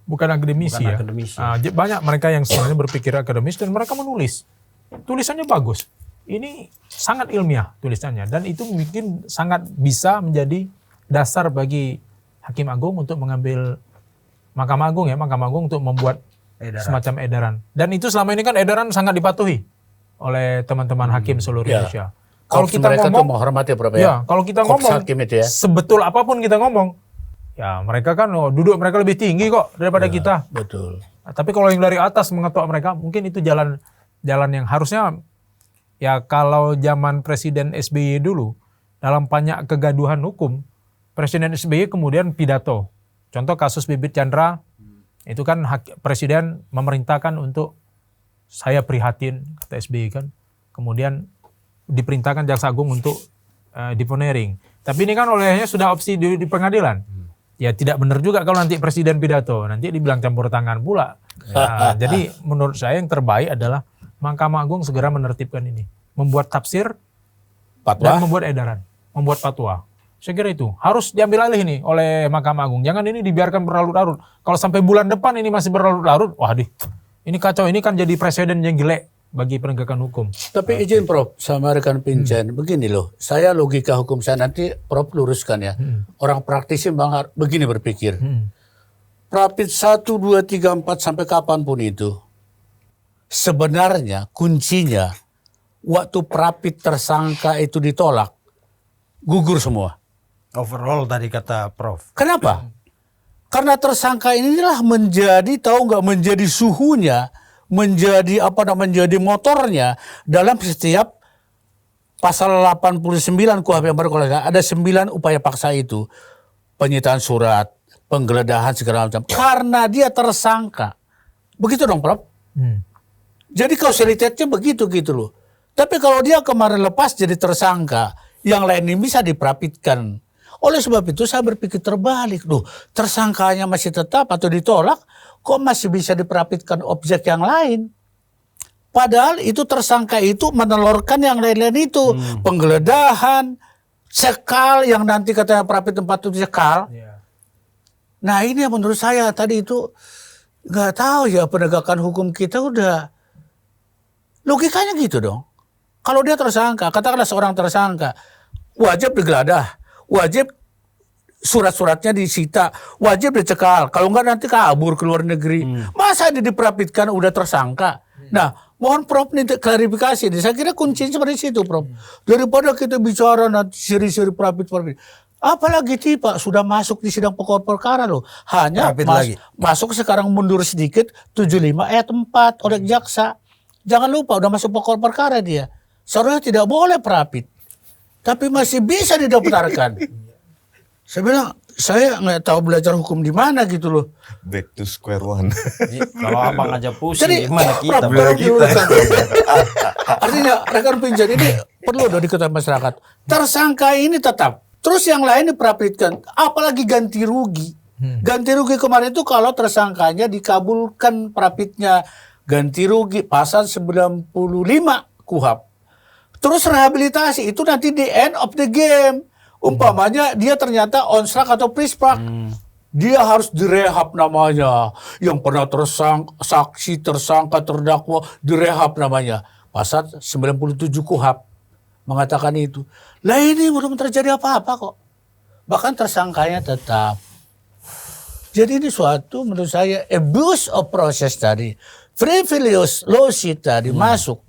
akademisi ya. Banyak mereka yang sebenarnya berpikir akademis dan mereka menulis. Tulisannya bagus. Ini sangat ilmiah tulisannya dan itu mungkin sangat bisa menjadi dasar bagi Hakim Agung untuk mengambil Mahkamah Agung untuk membuat semacam edaran. Dan itu selama ini kan edaran sangat dipatuhi oleh teman-teman hakim seluruh Indonesia. Kalau kita ngomong, menghormati kalau kita ngomong, sebetul apapun kita ngomong, ya mereka kan duduk mereka lebih tinggi kok daripada kita. Betul. Nah, tapi kalau yang dari atas mengetok mereka, mungkin itu jalan yang harusnya, ya kalau zaman Presiden SBY dulu, dalam banyak kegaduhan hukum, Presiden SBY kemudian pidato. Contoh kasus Bibit Chandra, itu kan Presiden memerintahkan untuk saya prihatin, kata SBY kan. Kemudian diperintahkan Jaksa Agung untuk deponering. Tapi ini kan olehnya sudah opsi di pengadilan. Ya tidak benar juga kalau nanti Presiden pidato, nanti dibilang campur tangan pula. Jadi menurut saya yang terbaik adalah Mahkamah Agung segera menertibkan ini. Membuat tafsir dan membuat edaran, membuat fatwa. Saya kira itu harus diambil alih nih oleh Mahkamah Agung. Jangan ini dibiarkan berlarut-larut. Kalau sampai bulan depan ini masih berlarut-larut, waduh, ini kacau. Ini kan jadi presiden yang jelek bagi penegakan hukum. Tapi izin Prof, sama rekan Pincen, begini loh. Saya logika hukum saya nanti Prof luruskan ya. Orang praktisi begini berpikir. Prapit 1, 2, 3, 4 sampai kapanpun itu. Sebenarnya kuncinya waktu prapit tersangka itu ditolak, gugur semua. Overall tadi kata Prof. Kenapa? Karena tersangka inilah menjadi suhunya, menjadi motornya dalam setiap pasal 89 KUHP yang baru ada 9 upaya paksa itu. Penyitaan surat, penggeledahan segala macam. Karena dia tersangka. Begitu dong, Prof? Jadi kausalitasnya begitu gitu loh. Tapi kalau dia kemarin lepas jadi tersangka, yang lain ini bisa diprapitkan. Oleh sebab itu saya berpikir terbalik. Loh, tersangkanya masih tetap atau ditolak, kok masih bisa diprapitkan objek yang lain? Padahal itu tersangka itu menelurkan yang lain-lain itu. Penggeledahan, sekal yang nanti katanya prapit tempat itu sekal. Nah ini yang menurut saya tadi itu nggak tahu ya, penegakan hukum kita udah logikanya gitu dong. Kalau dia tersangka, katakanlah seorang tersangka, wajib digeledah, wajib surat-suratnya disita, wajib dicekal. Kalau enggak nanti kabur ke luar negeri. Masa dia diperapitkan udah tersangka? Nah, mohon Prof nih klarifikasi. Saya kira kuncinya seperti situ, Prof. Daripada kita bicara nanti siri-siri perapit. Apalagi tiba sudah masuk di sidang pokok perkara loh. Hanya masuk sekarang mundur sedikit 75 ayat 4 oleh jaksa. Jangan lupa udah masuk pokok perkara dia. Seharusnya tidak boleh perapit. Tapi masih bisa didaftarkan. Saya bilang, saya nggak tahu belajar hukum di mana gitu loh. Back to square one. Kalau abang aja pusing, Jadi, gimana kita? Artinya rekan pinjam ini perlu dong diketahui masyarakat. Tersangka ini tetap. Terus yang lain diperapitkan. Apalagi ganti rugi. Ganti rugi kemarin itu kalau tersangkanya dikabulkan perapitnya. Ganti rugi pasal 95 KUHP. Terus rehabilitasi itu nanti di end of the game. Umpamanya dia ternyata onslak atau prisprak. Dia harus direhab namanya. Yang pernah saksi, tersangka, terdakwa, direhab namanya. Pasal 97 KUHP mengatakan itu. Lah ini belum terjadi apa-apa kok. Bahkan tersangkanya tetap. Jadi ini suatu menurut saya abuse of process tadi. Frivolous lawsuit tadi masuk.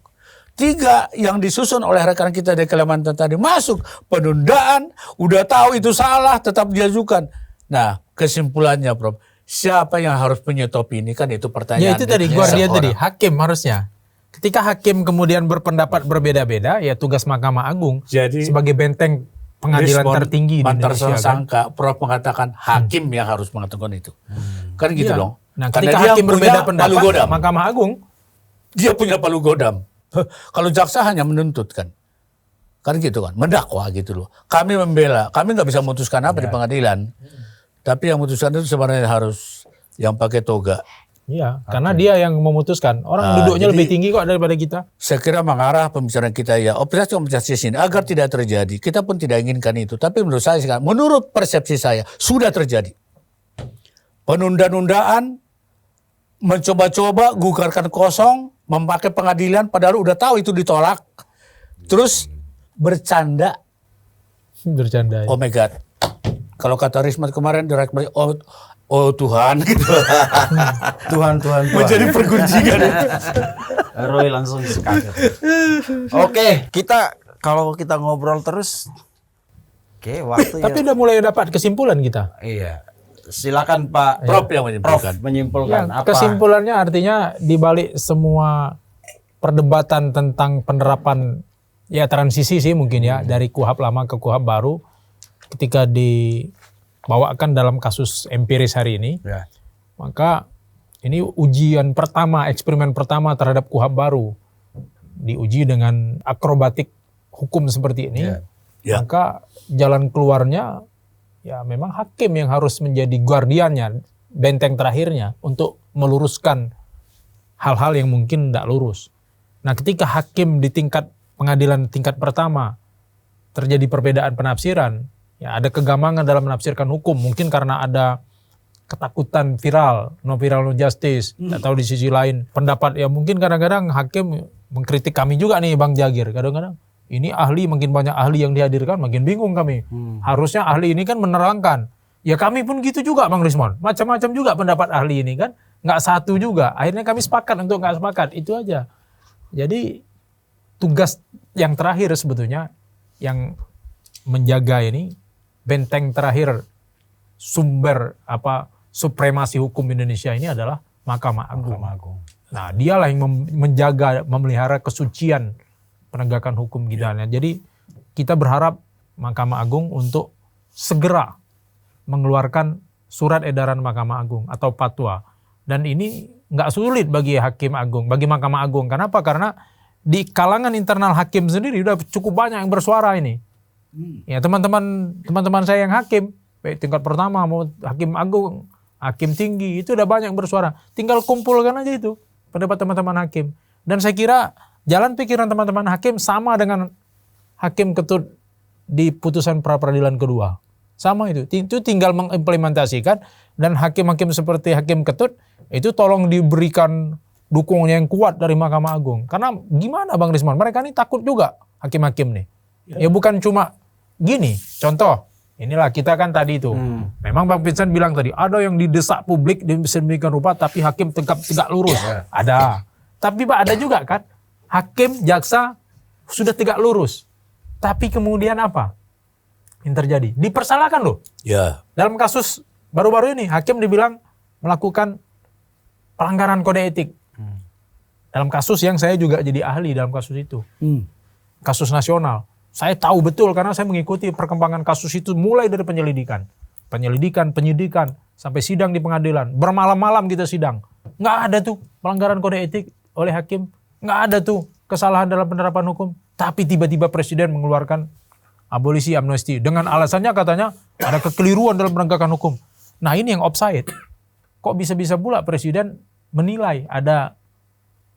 3 yang disusun oleh rekan kita di Kalimantan tadi masuk. Penundaan, udah tahu itu salah, tetap diajukan. Nah, kesimpulannya Prof, siapa yang harus menyetop ini kan itu pertanyaan. Ya itu tadi, guardian tadi, hakim harusnya. Ketika hakim kemudian berpendapat berbeda-beda, ya tugas Mahkamah Agung Jadi, sebagai benteng pengadilan tertinggi di Indonesia. Tersangka, kan? Prof mengatakan hakim yang harus mengatakan itu. Kan gitu Iya. dong. Nah, Karena ketika dia hakim berbeda punya palu pendapat, godam. Mahkamah Agung Dia punya palu godam. Kalau jaksa hanya menuntut kan gitu kan, mendakwa gitu loh. Kami membela, kami nggak bisa memutuskan apa di pengadilan. Tapi yang memutuskan itu sebenarnya harus yang pakai toga. Iya, karena dia yang memutuskan. Orang duduknya jadi- lebih tinggi kok daripada kita. Saya kira mengarah pembicaraan kita ya operasi ini agar tidak terjadi. Kita pun tidak inginkan itu. Tapi menurut saya sekarang, menurut persepsi saya sudah terjadi. Penunda-nundaan, mencoba-coba, gugarkan kosong, memakai pengadilan padahal udah tahu itu ditolak. Terus bercanda. Bercanda. Oh my God. Kalau kata Risma kemarin direct oh Tuhan gitu. Tuhan. Menjadi pergunjingan. Roy langsung kaget. Oke, kalau kita ngobrol terus, waktu Tapi udah mulai dapat kesimpulan kita. Iya. Silakan Pak Prof yang menyimpulkan. menyimpulkan Ya, apa? kesimpulannya artinya di balik semua perdebatan tentang penerapan ya transisi sih mungkin ya dari KUHP lama ke KUHP baru ketika dibawakan dalam kasus empiris hari ini, Ya. maka ini ujian pertama, eksperimen pertama terhadap KUHP baru diuji dengan akrobatik hukum seperti ini, Ya. maka jalan keluarnya ya memang hakim yang harus menjadi guardiannya, benteng terakhirnya untuk meluruskan hal-hal yang mungkin tidak lurus. Nah, ketika hakim di tingkat pengadilan tingkat pertama terjadi perbedaan penafsiran, ya ada kegamangan dalam menafsirkan hukum, mungkin karena ada ketakutan viral, no justice, atau di sisi lain pendapat ya mungkin kadang-kadang hakim mengkritik kami juga nih Bang Jagir, kadang-kadang ini ahli, makin banyak ahli yang dihadirkan, makin bingung kami. Harusnya ahli ini kan menerangkan. Ya kami pun gitu juga Bang Rismon. Macam-macam juga pendapat ahli ini kan. Nggak satu juga. Akhirnya kami sepakat untuk nggak sepakat. Itu aja. Jadi tugas yang terakhir sebetulnya yang menjaga ini, benteng terakhir sumber supremasi hukum Indonesia ini adalah Mahkamah Agung. Nah dialah yang menjaga, memelihara kesucian penegakan hukum kita. Jadi kita berharap Mahkamah Agung untuk segera mengeluarkan surat edaran Mahkamah Agung atau fatwa. Dan ini nggak sulit bagi Hakim Agung, bagi Mahkamah Agung. Kenapa? Karena di kalangan internal hakim sendiri udah cukup banyak yang bersuara ini. Ya teman-teman saya yang hakim, baik tingkat pertama mau Hakim Agung, Hakim Tinggi, itu udah banyak yang bersuara. Tinggal kumpulkan aja itu pendapat teman-teman hakim. Dan saya kira jalan pikiran teman-teman hakim sama dengan Hakim Ketut di putusan pra peradilan kedua. Sama itu tinggal mengimplementasikan, dan hakim-hakim seperti Hakim Ketut itu tolong diberikan dukungan yang kuat dari Mahkamah Agung. Karena gimana Bang Risman, mereka ini takut juga hakim-hakim nih. Ya bukan cuma gini, contoh, inilah kita kan tadi itu. Memang Bang Vincent bilang tadi, ada yang didesak publik demikian rupa tapi hakim tegak lurus. Ada. Tapi Pak ada juga kan, hakim, jaksa sudah tegak lurus. Tapi kemudian apa yang terjadi? Dipersalahkan loh. Ya. Dalam kasus baru-baru ini, hakim dibilang melakukan pelanggaran kode etik. Dalam kasus yang saya juga jadi ahli dalam kasus itu. Kasus nasional. Saya tahu betul karena saya mengikuti perkembangan kasus itu mulai dari penyelidikan, penyidikan, sampai sidang di pengadilan. Bermalam-malam kita sidang. Nggak ada tuh pelanggaran kode etik oleh hakim. Nggak ada tuh kesalahan dalam penerapan hukum. Tapi tiba-tiba Presiden mengeluarkan abolisi amnesti. Dengan alasannya katanya ada kekeliruan dalam penegakan hukum. Nah ini yang offside. Kok bisa-bisa pula Presiden menilai ada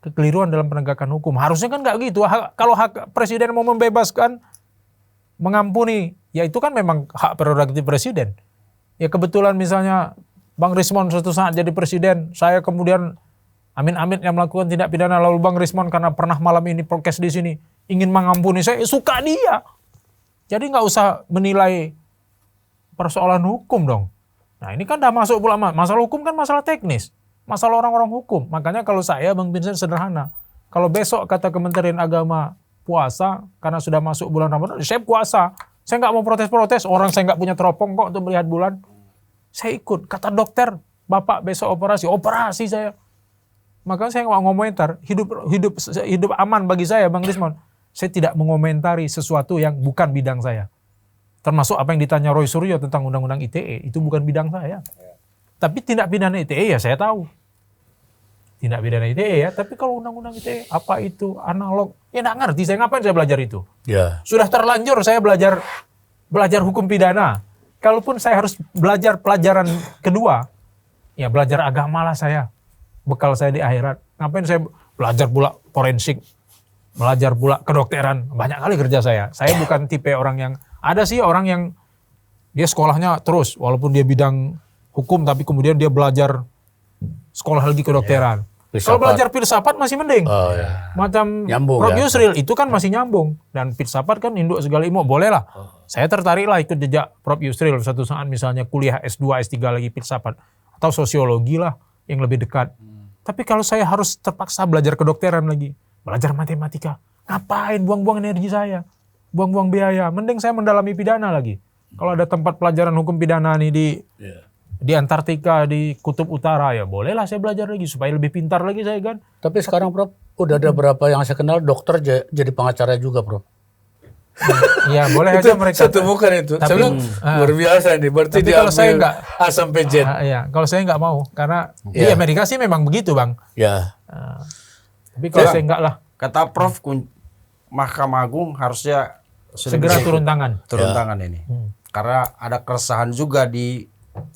kekeliruan dalam penegakan hukum? Harusnya kan nggak gitu. Kalau Presiden mau membebaskan, mengampuni, ya itu kan memang hak prerogatif Presiden. Ya kebetulan misalnya Bang Rismon suatu saat jadi Presiden, saya kemudian amit-amit yang melakukan tindak pidana, lalu Bang Rismon karena pernah malam ini podcast di sini ingin mengampuni saya, suka dia. Jadi nggak usah menilai persoalan hukum dong. Nah ini kan udah masuk pula, masalah hukum kan masalah teknis. Masalah orang-orang hukum. Makanya kalau saya Bang Vincent sederhana. Kalau besok kata Kementerian Agama puasa, karena sudah masuk bulan Ramadan, saya puasa. Saya nggak mau protes-protes, orang saya nggak punya teropong kok untuk melihat bulan. Saya ikut. Kata dokter, Bapak besok operasi saya. Makanya saya nggak mau komentar. Hidup aman bagi saya Bang Rismon. Saya tidak mengomentari sesuatu yang bukan bidang saya. Termasuk apa yang ditanya Roy Suryo tentang undang-undang ITE, itu bukan bidang saya. Tapi tindak pidana ITE ya saya tahu. Tindak pidana ITE ya, tapi kalau undang-undang ITE apa itu analog? Ya nggak ngerti, saya ngapain saya belajar itu? Ya. Sudah terlanjur saya belajar hukum pidana. Kalaupun saya harus belajar pelajaran kedua, ya belajar agama lah saya. Bekal saya di akhirat. Ngapain saya belajar pula forensik, belajar pula kedokteran. Banyak kali kerja saya. Saya bukan tipe orang yang, ada sih orang yang dia sekolahnya terus, walaupun dia bidang hukum, tapi kemudian dia belajar sekolah lagi kedokteran. Kalau belajar filsafat masih mending. Macam Prof. Yusril itu kan masih nyambung. Dan filsafat kan induk segala ilmu, boleh lah. Saya tertarik lah ikut jejak Prof. Yusril suatu saat misalnya kuliah S2, S3 lagi filsafat. Atau sosiologi lah yang lebih dekat. Tapi kalau saya harus terpaksa belajar kedokteran lagi, belajar matematika, ngapain buang-buang energi saya? Buang-buang biaya. Mending saya mendalami pidana lagi. Kalau ada tempat pelajaran hukum pidana nih di Antartika, di Kutub Utara, ya bolehlah saya belajar lagi supaya lebih pintar lagi saya kan. Tapi sekarang Prof, udah ada berapa yang saya kenal dokter jadi pengacara juga Prof. Ya boleh aja mereka. Satu bukan itu. Tapi, saya bilang luar biasa nih. Berarti tapi kalau saya enggak, A sampai Z. Ya, kalau saya enggak mau, karena di Amerika sih memang begitu Bang. Ya. Tapi kalau saya enggak lah. Kata Prof, Mahkamah Agung harusnya segera turun tangan. Turun tangan ini. Karena ada keresahan juga di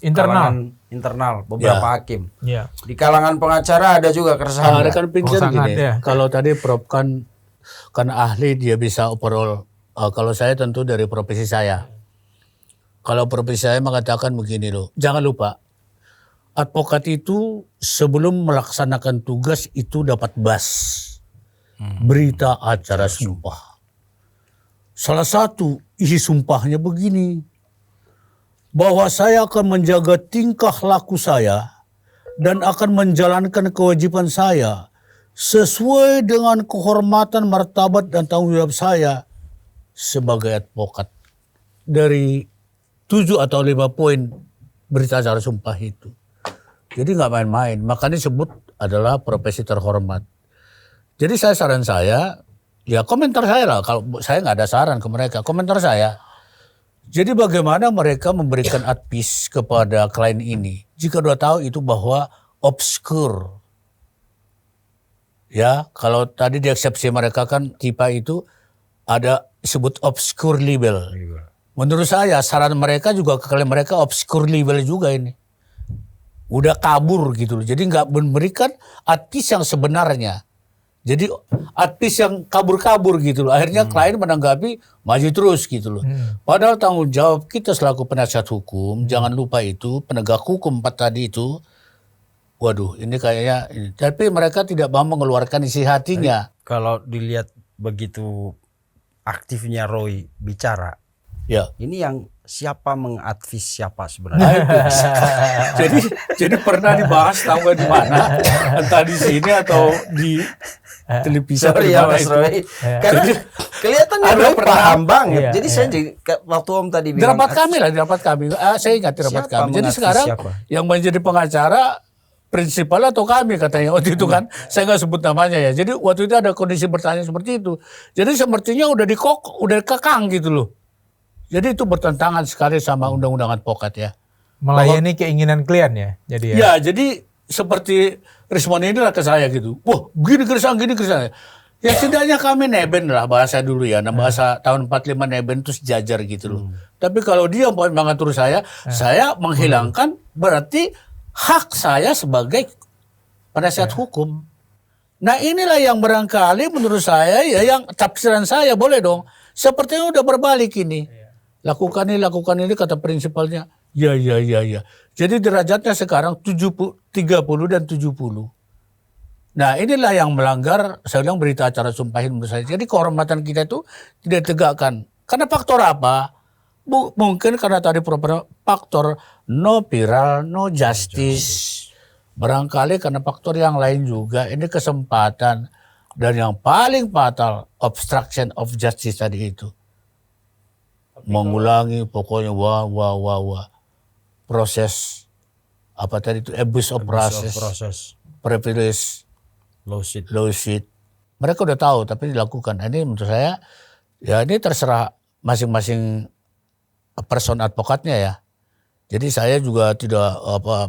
internal beberapa hakim. Ya. Di kalangan pengacara ada juga keresahan. Ada kan pinjam gini. Ya. Kalau tadi Prof kan ahli, dia bisa overall. Kalau saya tentu dari profesi saya. Kalau profesi saya mengatakan begini loh. Jangan lupa, advokat itu sebelum melaksanakan tugas itu dapat BAS. Berita acara sumpah. Salah satu isi sumpahnya begini. Bahwa saya akan menjaga tingkah laku saya dan akan menjalankan kewajiban saya sesuai dengan kehormatan, martabat, dan tanggung jawab saya sebagai advokat. Dari 7 atau 5 poin berita acara sumpah itu. Jadi nggak main-main. Makanya disebut adalah profesi terhormat. Jadi saran saya, ya komentar saya lah. Kalau saya nggak ada saran ke mereka, komentar saya. Jadi bagaimana mereka memberikan advice kepada klien ini jika sudah tahu itu bahwa obscure. Ya, kalau tadi di eksepsi mereka kan tipe itu ada disebut obscure libel. Menurut saya saran mereka juga ke klien mereka obscure libel juga ini. Udah kabur gitu loh. Jadi nggak memberikan advice yang sebenarnya. Jadi artis yang kabur-kabur gitu loh. Akhirnya klien menanggapi maju terus gitu loh. Padahal tanggung jawab kita selaku penasihat hukum, jangan lupa itu penegak hukum 4 tadi itu. Waduh, ini kayaknya tapi mereka tidak mau mengeluarkan isi hatinya. Kalau dilihat begitu aktifnya Roy bicara, Ya. ini yang siapa mengadvis siapa Nah, sebenarnya? itu. jadi pernah dibahas tahu nggak di mana? Entah di sini atau di televisi atau Sorry di ya mana Mas itu. Roy. Karena kelihatannya Ada Roy pernah- paham banget. Iya, Jadi saya juga waktu Om tadi Di bilang rapat kami lah, di rapat kami. Saya ingat di rapat Siapa kami. Jadi mengadvis sekarang siapa? yang menjadi pengacara prinsipal atau kami katanya waktu itu kan. Saya nggak sebut namanya ya. Jadi waktu itu ada kondisi bertanya seperti itu. Jadi sepertinya udah udah kekang gitu loh. Jadi itu bertentangan sekali sama undang-undang advokat ya. Melayani keinginan klien ya. Jadi ya. Ya, jadi seperti respon inilah ke saya gitu. Wah, gini keresahan. Ya setidaknya kami neben lah bahasa dulu ya. Nah, bahasa tahun 45 neben itu sejajar gitu loh. Tapi kalau dia mau mengatur saya menghilangkan berarti hak saya sebagai penasihat hukum. Nah inilah yang barangkali menurut saya ya yang tafsiran saya boleh dong. Sepertinya udah berbalik ini. Lakukan ini kata prinsipalnya. Ya. Jadi derajatnya sekarang 30 dan 70. Nah inilah yang melanggar, saya bilang berita acara sumpahin menurut saya. Jadi kehormatan kita itu tidak ditegakkan. Karena faktor apa? Mungkin karena tadi faktor no viral, no justice. Barangkali karena faktor yang lain juga. Ini kesempatan. Dan yang paling fatal, obstruction of justice tadi itu. Mengulangi pokoknya wah. Proses, apa tadi itu, abuse of process. Privilege, lawsuit. Mereka udah tahu tapi dilakukan. Ini menurut saya ya ini terserah masing-masing person advokatnya ya. Jadi saya juga tidak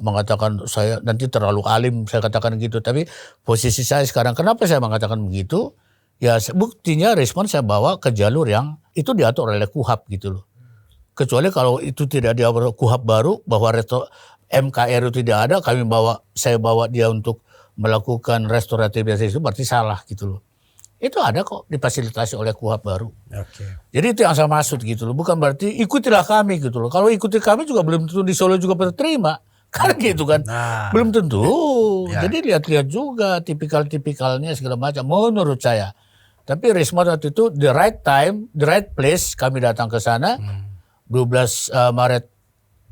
mengatakan saya nanti terlalu alim saya katakan gitu. Tapi posisi saya sekarang kenapa saya mengatakan begitu? Ya buktinya respon saya bawa ke jalur yang itu diatur oleh KUHAP gitu loh. Kecuali kalau itu tidak diatur KUHAP baru bahwa MKR itu tidak ada, saya bawa dia untuk melakukan restoratif justice itu berarti salah gitu loh. Itu ada kok difasilitasi oleh KUHAP baru. Jadi itu yang saya maksud gitu loh. Bukan berarti ikutilah kami gitu loh. Kalau ikuti kami juga belum tentu di Solo juga pada terima. Kan gitu kan. Belum tentu. Jadi lihat-lihat juga tipikal-tipikalnya segala macam menurut saya. Tapi respon waktu itu the right time, the right place kami datang ke sana. 12 Maret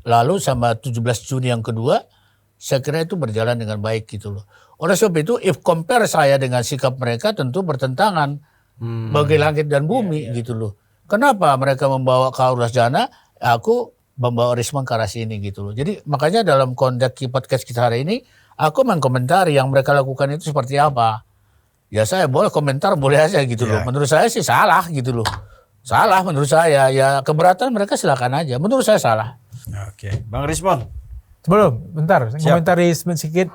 lalu sama 17 Juni yang kedua. Saya kira itu berjalan dengan baik gitu loh. Oleh sebab itu, if compare saya dengan sikap mereka tentu bertentangan bagi langit dan bumi gitu loh. Kenapa mereka membawa ke Aurus Jana, aku membawa respon ke arah sini gitu loh. Jadi makanya dalam konteks podcast kita hari ini, aku mengkomentari yang mereka lakukan itu seperti apa. Ya saya boleh komentar, boleh aja gitu loh. Menurut saya sih salah gitu loh. Salah menurut saya, ya keberatan mereka silakan aja. Menurut saya salah. Bang Rismon. Sebelum, bentar, komentari sedikit.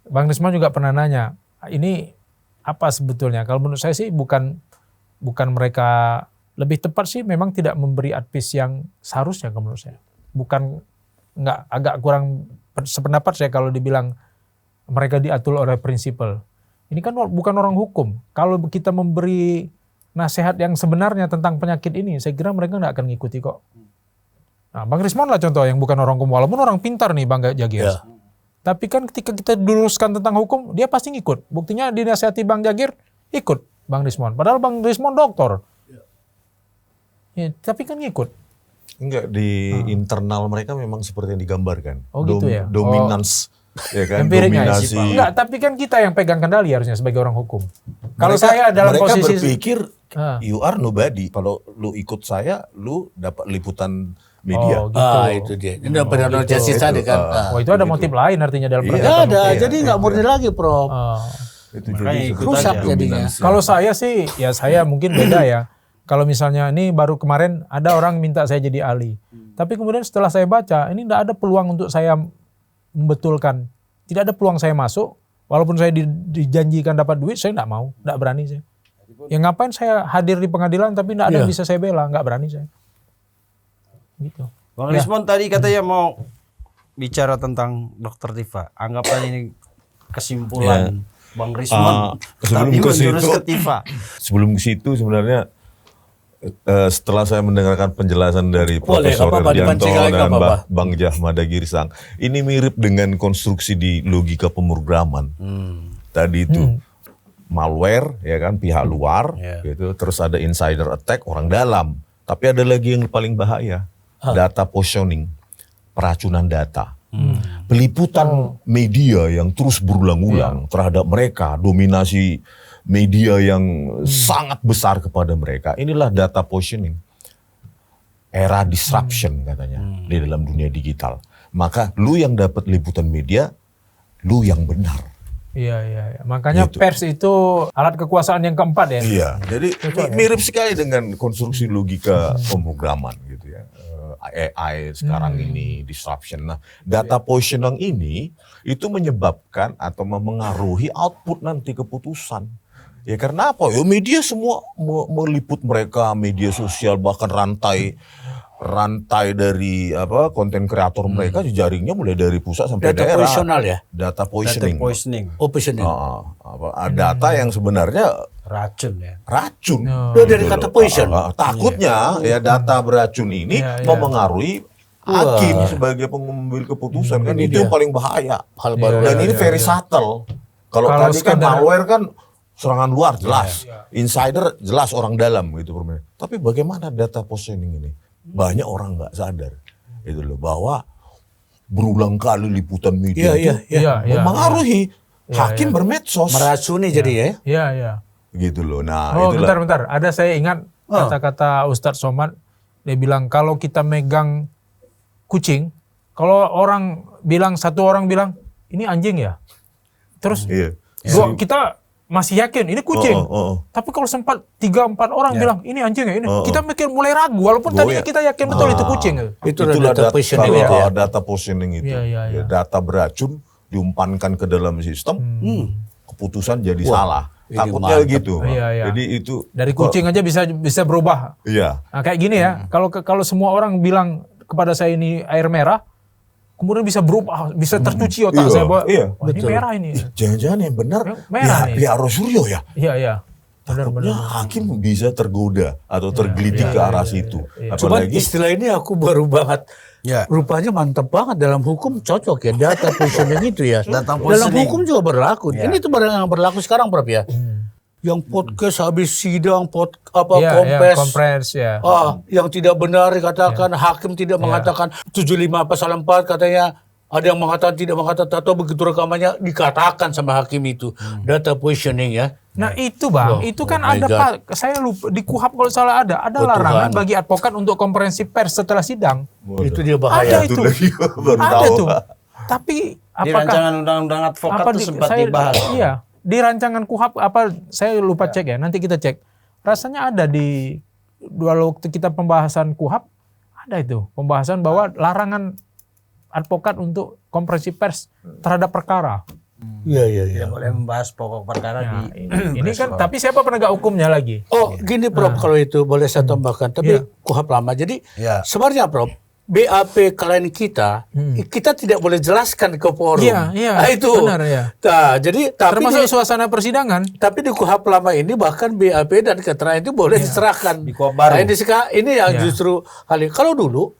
Bang Rismon juga pernah nanya, ini apa sebetulnya? Kalau menurut saya sih bukan mereka, lebih tepat sih memang tidak memberi advice yang seharusnya kalau menurut saya. Agak kurang sependapat saya kalau dibilang mereka diatur oleh prinsipal. Ini kan bukan orang hukum. Kalau kita memberi nasihat yang sebenarnya tentang penyakit ini, saya kira mereka nggak akan ngikuti kok. Nah, Bang Rismon lah contoh yang bukan orang hukum, walaupun orang pintar nih Bang Jagir. Ya. Tapi kan ketika kita diluruskan tentang hukum, dia pasti ngikut. Buktinya dinasihati Bang Jagir, ikut Bang Rismon. Padahal Bang Rismon doktor. Ya, tapi kan ngikut. Enggak, di internal mereka memang seperti yang digambarkan. Oh gitu ya? Dominance. Ya kan, Empiriknya dominasi. Enggak, tapi kan kita yang pegang kendali harusnya sebagai orang hukum. Kalau saya dalam mereka posisi berpikir you are nobody. Kalau lu ikut saya, lu dapat liputan media. Oh, gitu. Itu dia. Ini udah pernah justice tadi kan. Oh, itu ada motif lain artinya dalam Tidak penegakan ada, hukum. jadi nggak murni lagi, Prof. Itu rusak jadinya. Kalau saya sih, ya saya mungkin beda ya. Kalau misalnya ini baru kemarin ada orang minta saya jadi ahli. Tapi kemudian setelah saya baca, ini tidak ada peluang untuk saya membetulkan. Tidak ada peluang saya masuk. Walaupun saya dijanjikan dapat duit, saya tidak mau. Tidak berani saya. Ya ngapain saya hadir di pengadilan tapi tidak ada yang bisa saya bela. Nggak berani saya. Gitu. Bang Rismon tadi katanya mau bicara tentang Dr. Tifa. Anggapan ini kesimpulan Bang Risman sebelum tapi ke menjurus situ- ke Tifa. Sebelum ke situ sebenarnya setelah saya mendengarkan penjelasan dari Boleh, Profesor apa-apa, Erdianto dipancing lagi, dan apa-apa. Bang Jahmada Girsang, ini mirip dengan konstruksi di logika pemrograman. Tadi itu malware, ya kan, pihak luar, gitu. Terus ada insider attack orang dalam. Tapi ada lagi yang paling bahaya, data poisoning, peracunan data. Peliputan media yang terus berulang-ulang terhadap mereka, dominasi media yang sangat besar kepada mereka. Inilah data poisoning. Era disruption katanya di dalam dunia digital. Maka lu yang dapat liputan media, lu yang benar. Iya. Makanya Gitu. pers itu alat kekuasaan yang keempat ya. Iya, jadi mirip sekali dengan konstruksi logika pemrograman gitu ya. AI sekarang ini disruption. Nah, data poisoning ini itu menyebabkan atau memengaruhi output nanti keputusan. Ya karena apa? Ya media semua meliput mereka, media sosial bahkan rantai dari apa konten kreator mereka jejaringnya mulai dari pusat sampai Data daerah. posisional ya? Data Data poisoning. poisoning, Positioning. Data yang sebenarnya racun ya. racun. Itu dari kata poison. Takutnya ya data beracun ini Iya. mempengaruhi hakim sebagai pengambil keputusan kan itu yang paling bahaya. Hal baru. Dan ini very subtle. Kalau Kalau tadi kan sekedar- malware kan serangan luar jelas, insider jelas orang dalam gitu. Tapi bagaimana data positioning ini? Banyak orang nggak sadar itu loh bahwa berulang kali liputan media itu Iya. mempengaruhi hakim bermedsos Meracuni jadi ya. Iya. gitu loh. Nah Oh, itulah. bentar. Ada saya ingat kata-kata Ustadz Somad. Dia bilang kalau kita megang kucing, kalau satu orang bilang ini anjing ya, terus Iya. kita masih yakin ini kucing. Tapi kalau sempat 3-4 orang bilang ini anjing ya, ini kita mikir mulai ragu walaupun tadinya kita yakin betul itu kucing. Itulah Itulah data positioning kalau itu ya. data positioning itu. Iya. Ya, data beracun diumpankan ke dalam sistem, keputusan jadi salah. ini Takutnya mantap. gitu. Iya. Jadi itu Dari kucing aja bisa berubah. Iya. Nah, kayak gini ya, kalau semua orang bilang kepada saya ini air merah, kemudian bisa berubah, bisa tercuci otak Iya, saya bahwa iya. "Wah, ini merah ini. Jangan-jangan yang benar Merah nih. ya Rosuryo ya. Iya. Takutnya hakim bisa tergoda atau tergelitik ke arah situ. Cuman Apalagi istilah ini aku baru banget. Ya. Rupanya mantap banget dalam hukum cocok ya data positioning itu ya. Data Dalam positioning. hukum juga berlaku. Ini tuh barang yang berlaku sekarang Prof ya. Yang podcast habis sidang Kompres ya. yang tidak benar dikatakan hakim tidak mengatakan 75 pasal 4 katanya ada yang mengatakan tidak mengatakan atau begitu rekamannya dikatakan sama hakim itu data positioning ya. Nah itu bang, itu kan my ada God. pak, saya lupa di KUHAP kalau salah ada larangan bagi advokat untuk konferensi pers setelah sidang. Itu dia Ada bahaya. itu, lagi baru ada tahu. tuh. Tapi Di apakah rancangan undang-undang advokat itu sempat dibahas. Iya, di rancangan KUHAP saya lupa cek ya, nanti kita cek. Rasanya ada di waktu kita pembahasan KUHAP ada itu pembahasan bahwa larangan advokat untuk konferensi pers terhadap perkara. Iya. Tidak boleh membahas pokok perkara Nah, di ini kan tapi siapa penegak hukumnya lagi? Oh, gini Prof, kalau itu boleh saya tambahkan. Tapi KUHAP lama. Jadi Ya. sebenarnya Prof, BAP klien kita, kita tidak boleh jelaskan ke forum. Iya, Nah, itu. benar, ya. Nah, jadi Termasuk suasana persidangan. tapi di KUHAP lama ini bahkan BAP dan keterangan itu boleh diserahkan. Di KUHAP baru. Nah, ini yang justru hal ini. Kalau dulu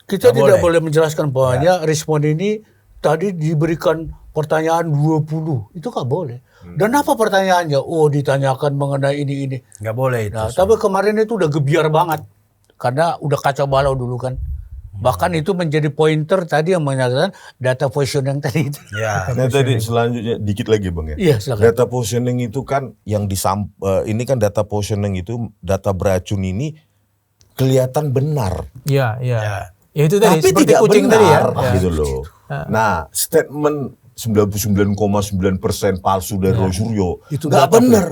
kita tidak boleh menjelaskan bahwa respon ini tadi diberikan pertanyaan 20. Itu nggak boleh. Dan apa pertanyaannya? Oh, ditanyakan mengenai ini. nggak boleh itu. Nah, tapi kemarin itu udah gebiar banget. Karena udah kacau balau dulu kan. Bahkan itu menjadi pointer tadi yang menyatakan data positioning tadi itu. Ya. Nah tadi selanjutnya dikit lagi bang ya. Iya, silakan. Data positioning itu kan yang ini kan data positioning itu data beracun ini kelihatan benar, Iya. Ya itu tadi tapi seperti tidak kucing tadi ya. benar gitu loh. Nah statement 99,9% palsu dari Roy Suryo Itu nggak data, benar,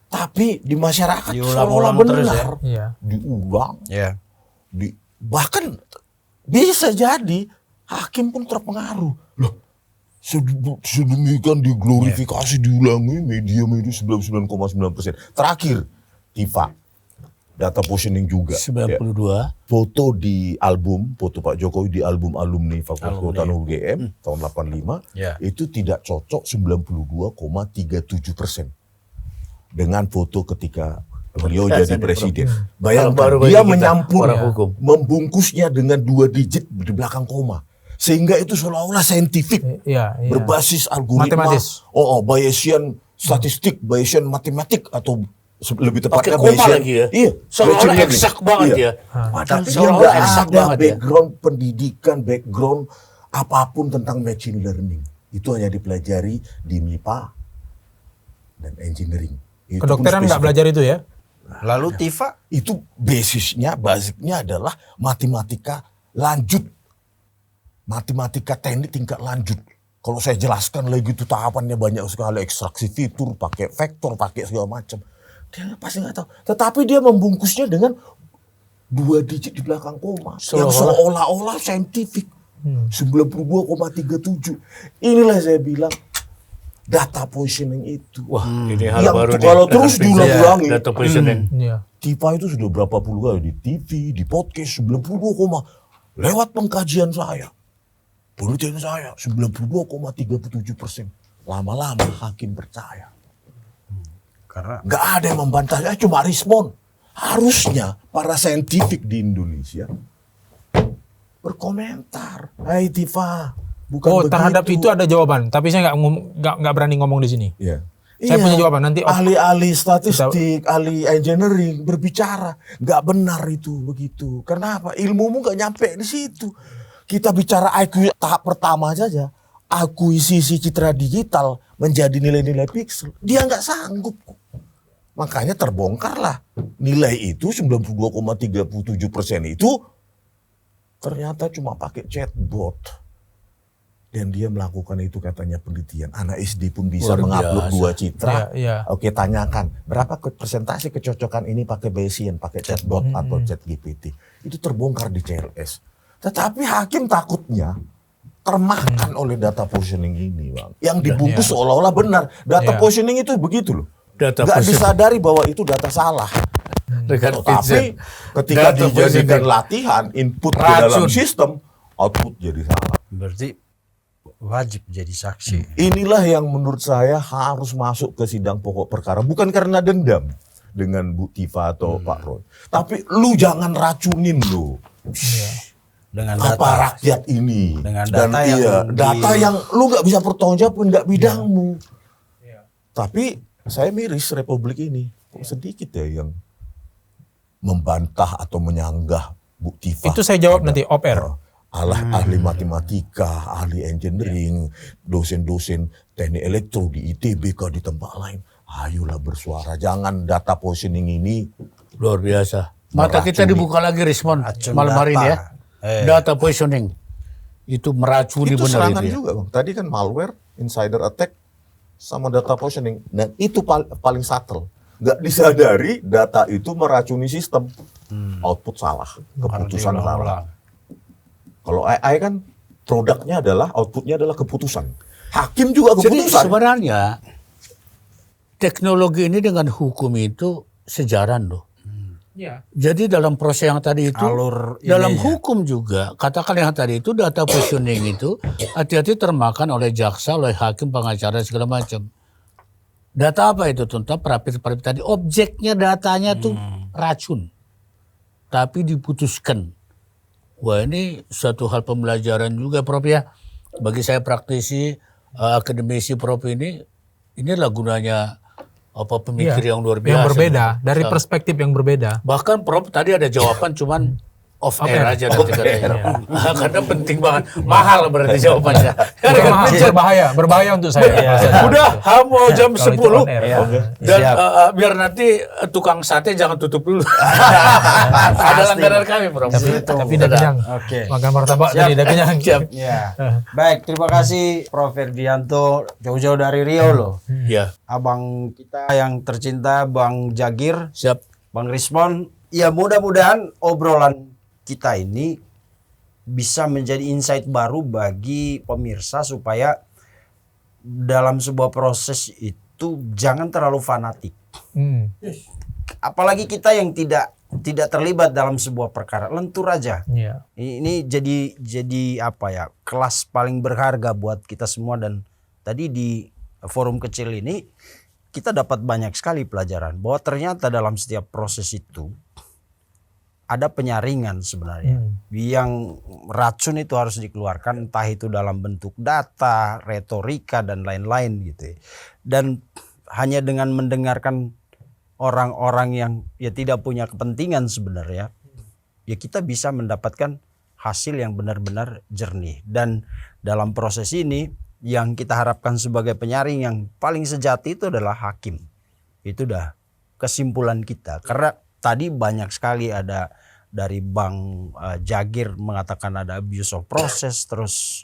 tapi di masyarakat Diulang-ulang seolah terus benar, Iya. diulang, Ya. bahkan bisa jadi hakim pun terpengaruh. Loh, sedemikian diglorifikasi, diulangi media 99,9%. Terakhir, Tifa. data positioning juga. 92. Foto di album, foto Pak Jokowi di album alumni Fakultas Kehutanan UGM tahun 85 Ya. itu tidak cocok 92,37% dengan foto ketika beliau jadi presiden. Bayangkan Baru bagi dia kita, menyampur, orang hukum. membungkusnya dengan 2 digit di belakang koma, sehingga itu seolah-olah saintifik, Iya, iya. berbasis algoritma, Matematis. Bayesian statistik, Bayesian matematik atau lebih tepatnya Pakai koma Bayesian. lagi ya? Iya, Seolah-olah Bayesian learning. eksak banget Iya. ya. Padahal dia Seolah-olah nggak eksak ada banget ya. background pendidikan, background apapun tentang machine learning. Itu hanya dipelajari di MIPA dan engineering. Itu pun Kedokteran nggak spesifik. belajar itu ya? Lalu Tifa Itu basisnya adalah matematika lanjut. Matematika teknik tingkat lanjut. Kalau saya jelaskan lagi itu tahapannya banyak sekali, ekstraksi fitur, pakai vektor, pakai segala macam. Dia pasti nggak tahu. Tetapi dia membungkusnya dengan 2 digit di belakang koma. Yang seolah-olah saintifik. 92,37. Inilah saya bilang data positioning itu. Wah, ini hal Yang baru nih. kalau terus diulang-ulangi. Data positioning. Iya. Tifa itu sudah berapa puluh kali di TV, di podcast, 92, lewat pengkajian saya, penelitian saya, 92,37%. Lama-lama hakim percaya. karena Nggak ada yang membantah, cuma respon. Harusnya para saintifik di Indonesia berkomentar. Hai Tifa, bukan Oh, begitu. terhadap itu ada jawaban, tapi saya nggak berani ngomong di sini. Iya. Saya punya jawaban, nanti ahli-ahli statistik, ahli engineering berbicara nggak benar itu begitu. Kenapa? Ilmumu nggak nyampe di situ. Kita bicara IQ tahap pertama saja, akuisisi citra digital menjadi nilai-nilai pixel, dia nggak sanggup. Makanya terbongkarlah nilai itu 92,37% itu ternyata cuma pakai chatbot. Dan dia melakukan itu katanya penelitian. Anak SD pun bisa Luar mengupload biasa. 2 citra. Iya, iya. Oke, tanyakan berapa persentase kecocokan ini pakai Bayesian, pakai chatbot atau chat GPT. Itu terbongkar di CLS. Tetapi hakim takutnya termakan oleh data positioning ini, Bang. Yang dibungkus seolah-olah benar. Data Iya. positioning itu begitu loh. Data Nggak positioning. disadari bahwa itu data salah. Rekan Tapi Vincent. ketika Data dijadikan positioning. latihan, input ke dalam Racun. sistem, output jadi salah. berarti wajib jadi saksi. Inilah yang menurut saya harus masuk ke sidang pokok perkara. Bukan karena dendam dengan Bu Tifa atau Pak Roy. Tapi lu jangan racunin lu. Dengan Apa data rakyat ini. Dengan Dan data yang data yang lu gak bisa pertanggungjawabkan, gak bidangmu. Tapi saya miris Republik ini. Kok sedikit ya yang membantah atau menyanggah Bu Tifa. Itu saya jawab nanti off air. Ahli matematika, ahli engineering, dosen-dosen teknik elektro di ITB di tempat lain. Ayolah bersuara, jangan data positioning ini. Luar biasa. Mata kita Meracuni. dibuka lagi respon Racun malam hari ini ya. data. Data positioning. Itu meracuni Itu benar serangan itu ya. juga, Bang. Tadi kan malware, insider attack, sama data positioning. Dan itu paling subtle. Nggak disadari data itu meracuni sistem. Output salah, keputusan salah. Kalau AI kan produknya adalah, outputnya adalah keputusan. Hakim juga Jadi keputusan. sebenarnya teknologi ini dengan hukum itu sejaran loh. Iya. Jadi dalam proses yang tadi itu, Alur dalam ininya. hukum juga, katakan yang tadi itu data positioning itu hati-hati termakan oleh jaksa, oleh hakim, pengacara segala macam. Data apa itu tentang parapit tadi? Objeknya datanya tuh racun, tapi diputuskan. Wah ini suatu hal pembelajaran juga Prof ya. Bagi saya praktisi, akademisi Prof inilah gunanya pemikir yang luar biasa. Yang berbeda, dari perspektif yang berbeda. Bahkan Prof tadi ada jawaban cuman off air aja nanti katanya. Karena penting banget. Mahal berarti jawabannya. Bukan mahal, berbahaya untuk saya. Udah mau jam Kalau itu 10. on air. Dan biar nanti tukang sate jangan tutup dulu. Ada langganan kami Prof. Tapi udah kenyang. Oke. Makan martabak tadi udah kenyang. Ya. Baik, terima kasih Prof. Ferdianto jauh-jauh dari Riau loh. Ya, Abang kita yang tercinta Bang Jagir, siap. Bang Rismon. Ya mudah-mudahan obrolan kita ini bisa menjadi insight baru bagi pemirsa supaya dalam sebuah proses itu jangan terlalu fanatik. Hmm. Apalagi kita yang tidak tidak terlibat dalam sebuah perkara, lentur aja. Iya. Ini jadi apa ya, kelas paling berharga buat kita semua. Dan tadi di forum kecil ini kita dapat banyak sekali pelajaran bahwa ternyata dalam setiap proses itu ada penyaringan sebenarnya. Yang racun itu harus dikeluarkan, entah itu dalam bentuk data, retorika dan lain-lain gitu. Dan hanya dengan mendengarkan orang-orang yang ya tidak punya kepentingan sebenarnya, ya kita bisa mendapatkan hasil yang benar-benar jernih. Dan dalam proses ini yang kita harapkan sebagai penyaring yang paling sejati itu adalah hakim. Itu dah kesimpulan kita. Karena tadi banyak sekali ada dari Bang Jagir mengatakan ada abuse of process, terus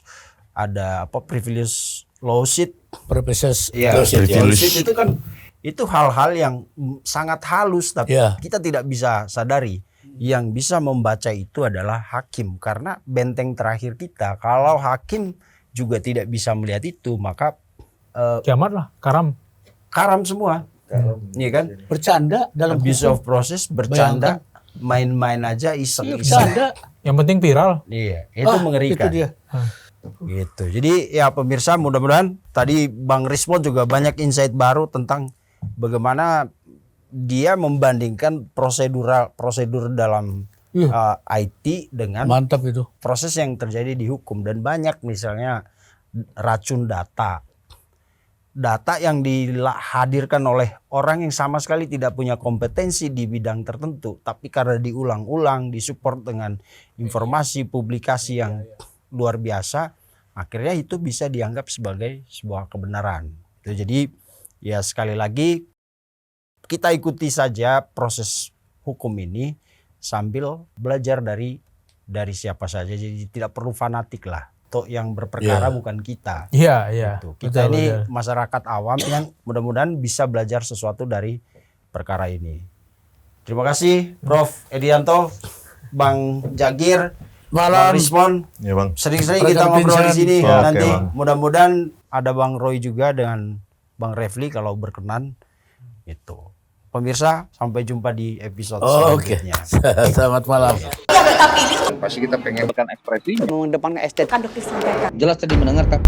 ada apa privilege lawsuit. Purposes. Ya, Lawsuit, ya. lawsuit itu kan itu hal-hal yang sangat halus tapi Ya. kita tidak bisa sadari. Yang bisa membaca itu adalah hakim, karena benteng terakhir kita. Kalau hakim juga tidak bisa melihat itu, maka Kiamat lah, karam. karam semua. Iya kan? Bercanda dalam Abuse hukum. of process, bercanda, main-main aja, Iya, iseng-iseng. bercanda. Yang penting viral. Iya, itu mengerikan. Itu dia. Gitu. Jadi ya pemirsa, mudah-mudahan tadi Bang Rismon juga banyak insight baru tentang bagaimana dia membandingkan prosedur dalam IT dengan Mantap itu. proses yang terjadi di hukum. Dan banyak misalnya racun data yang dihadirkan oleh orang yang sama sekali tidak punya kompetensi di bidang tertentu, tapi karena diulang-ulang, disupport dengan informasi publikasi yang luar biasa, akhirnya itu bisa dianggap sebagai sebuah kebenaran. Jadi ya sekali lagi kita ikuti saja proses hukum ini sambil belajar dari siapa saja. Jadi tidak perlu fanatik lah. Toh yang berperkara bukan kita. Iya, iya. Gitu. Kita Betul, ini betul. masyarakat awam yang mudah-mudahan bisa belajar sesuatu dari perkara ini. Terima kasih Prof. Edianto, Bang Jagir, Bang Rismon. Ya bang. Sering-sering Rekan kita ngobrol di Vincent. sini. Oke, Nanti Bang. mudah-mudahan ada Bang Roy juga dengan Bang Refli kalau berkenan. Itu. Pemirsa, sampai jumpa di episode Oke. selanjutnya. Selamat malam. Pasti kita pengen ekspresi mengedepankan estetika. jelas tadi mendengarkan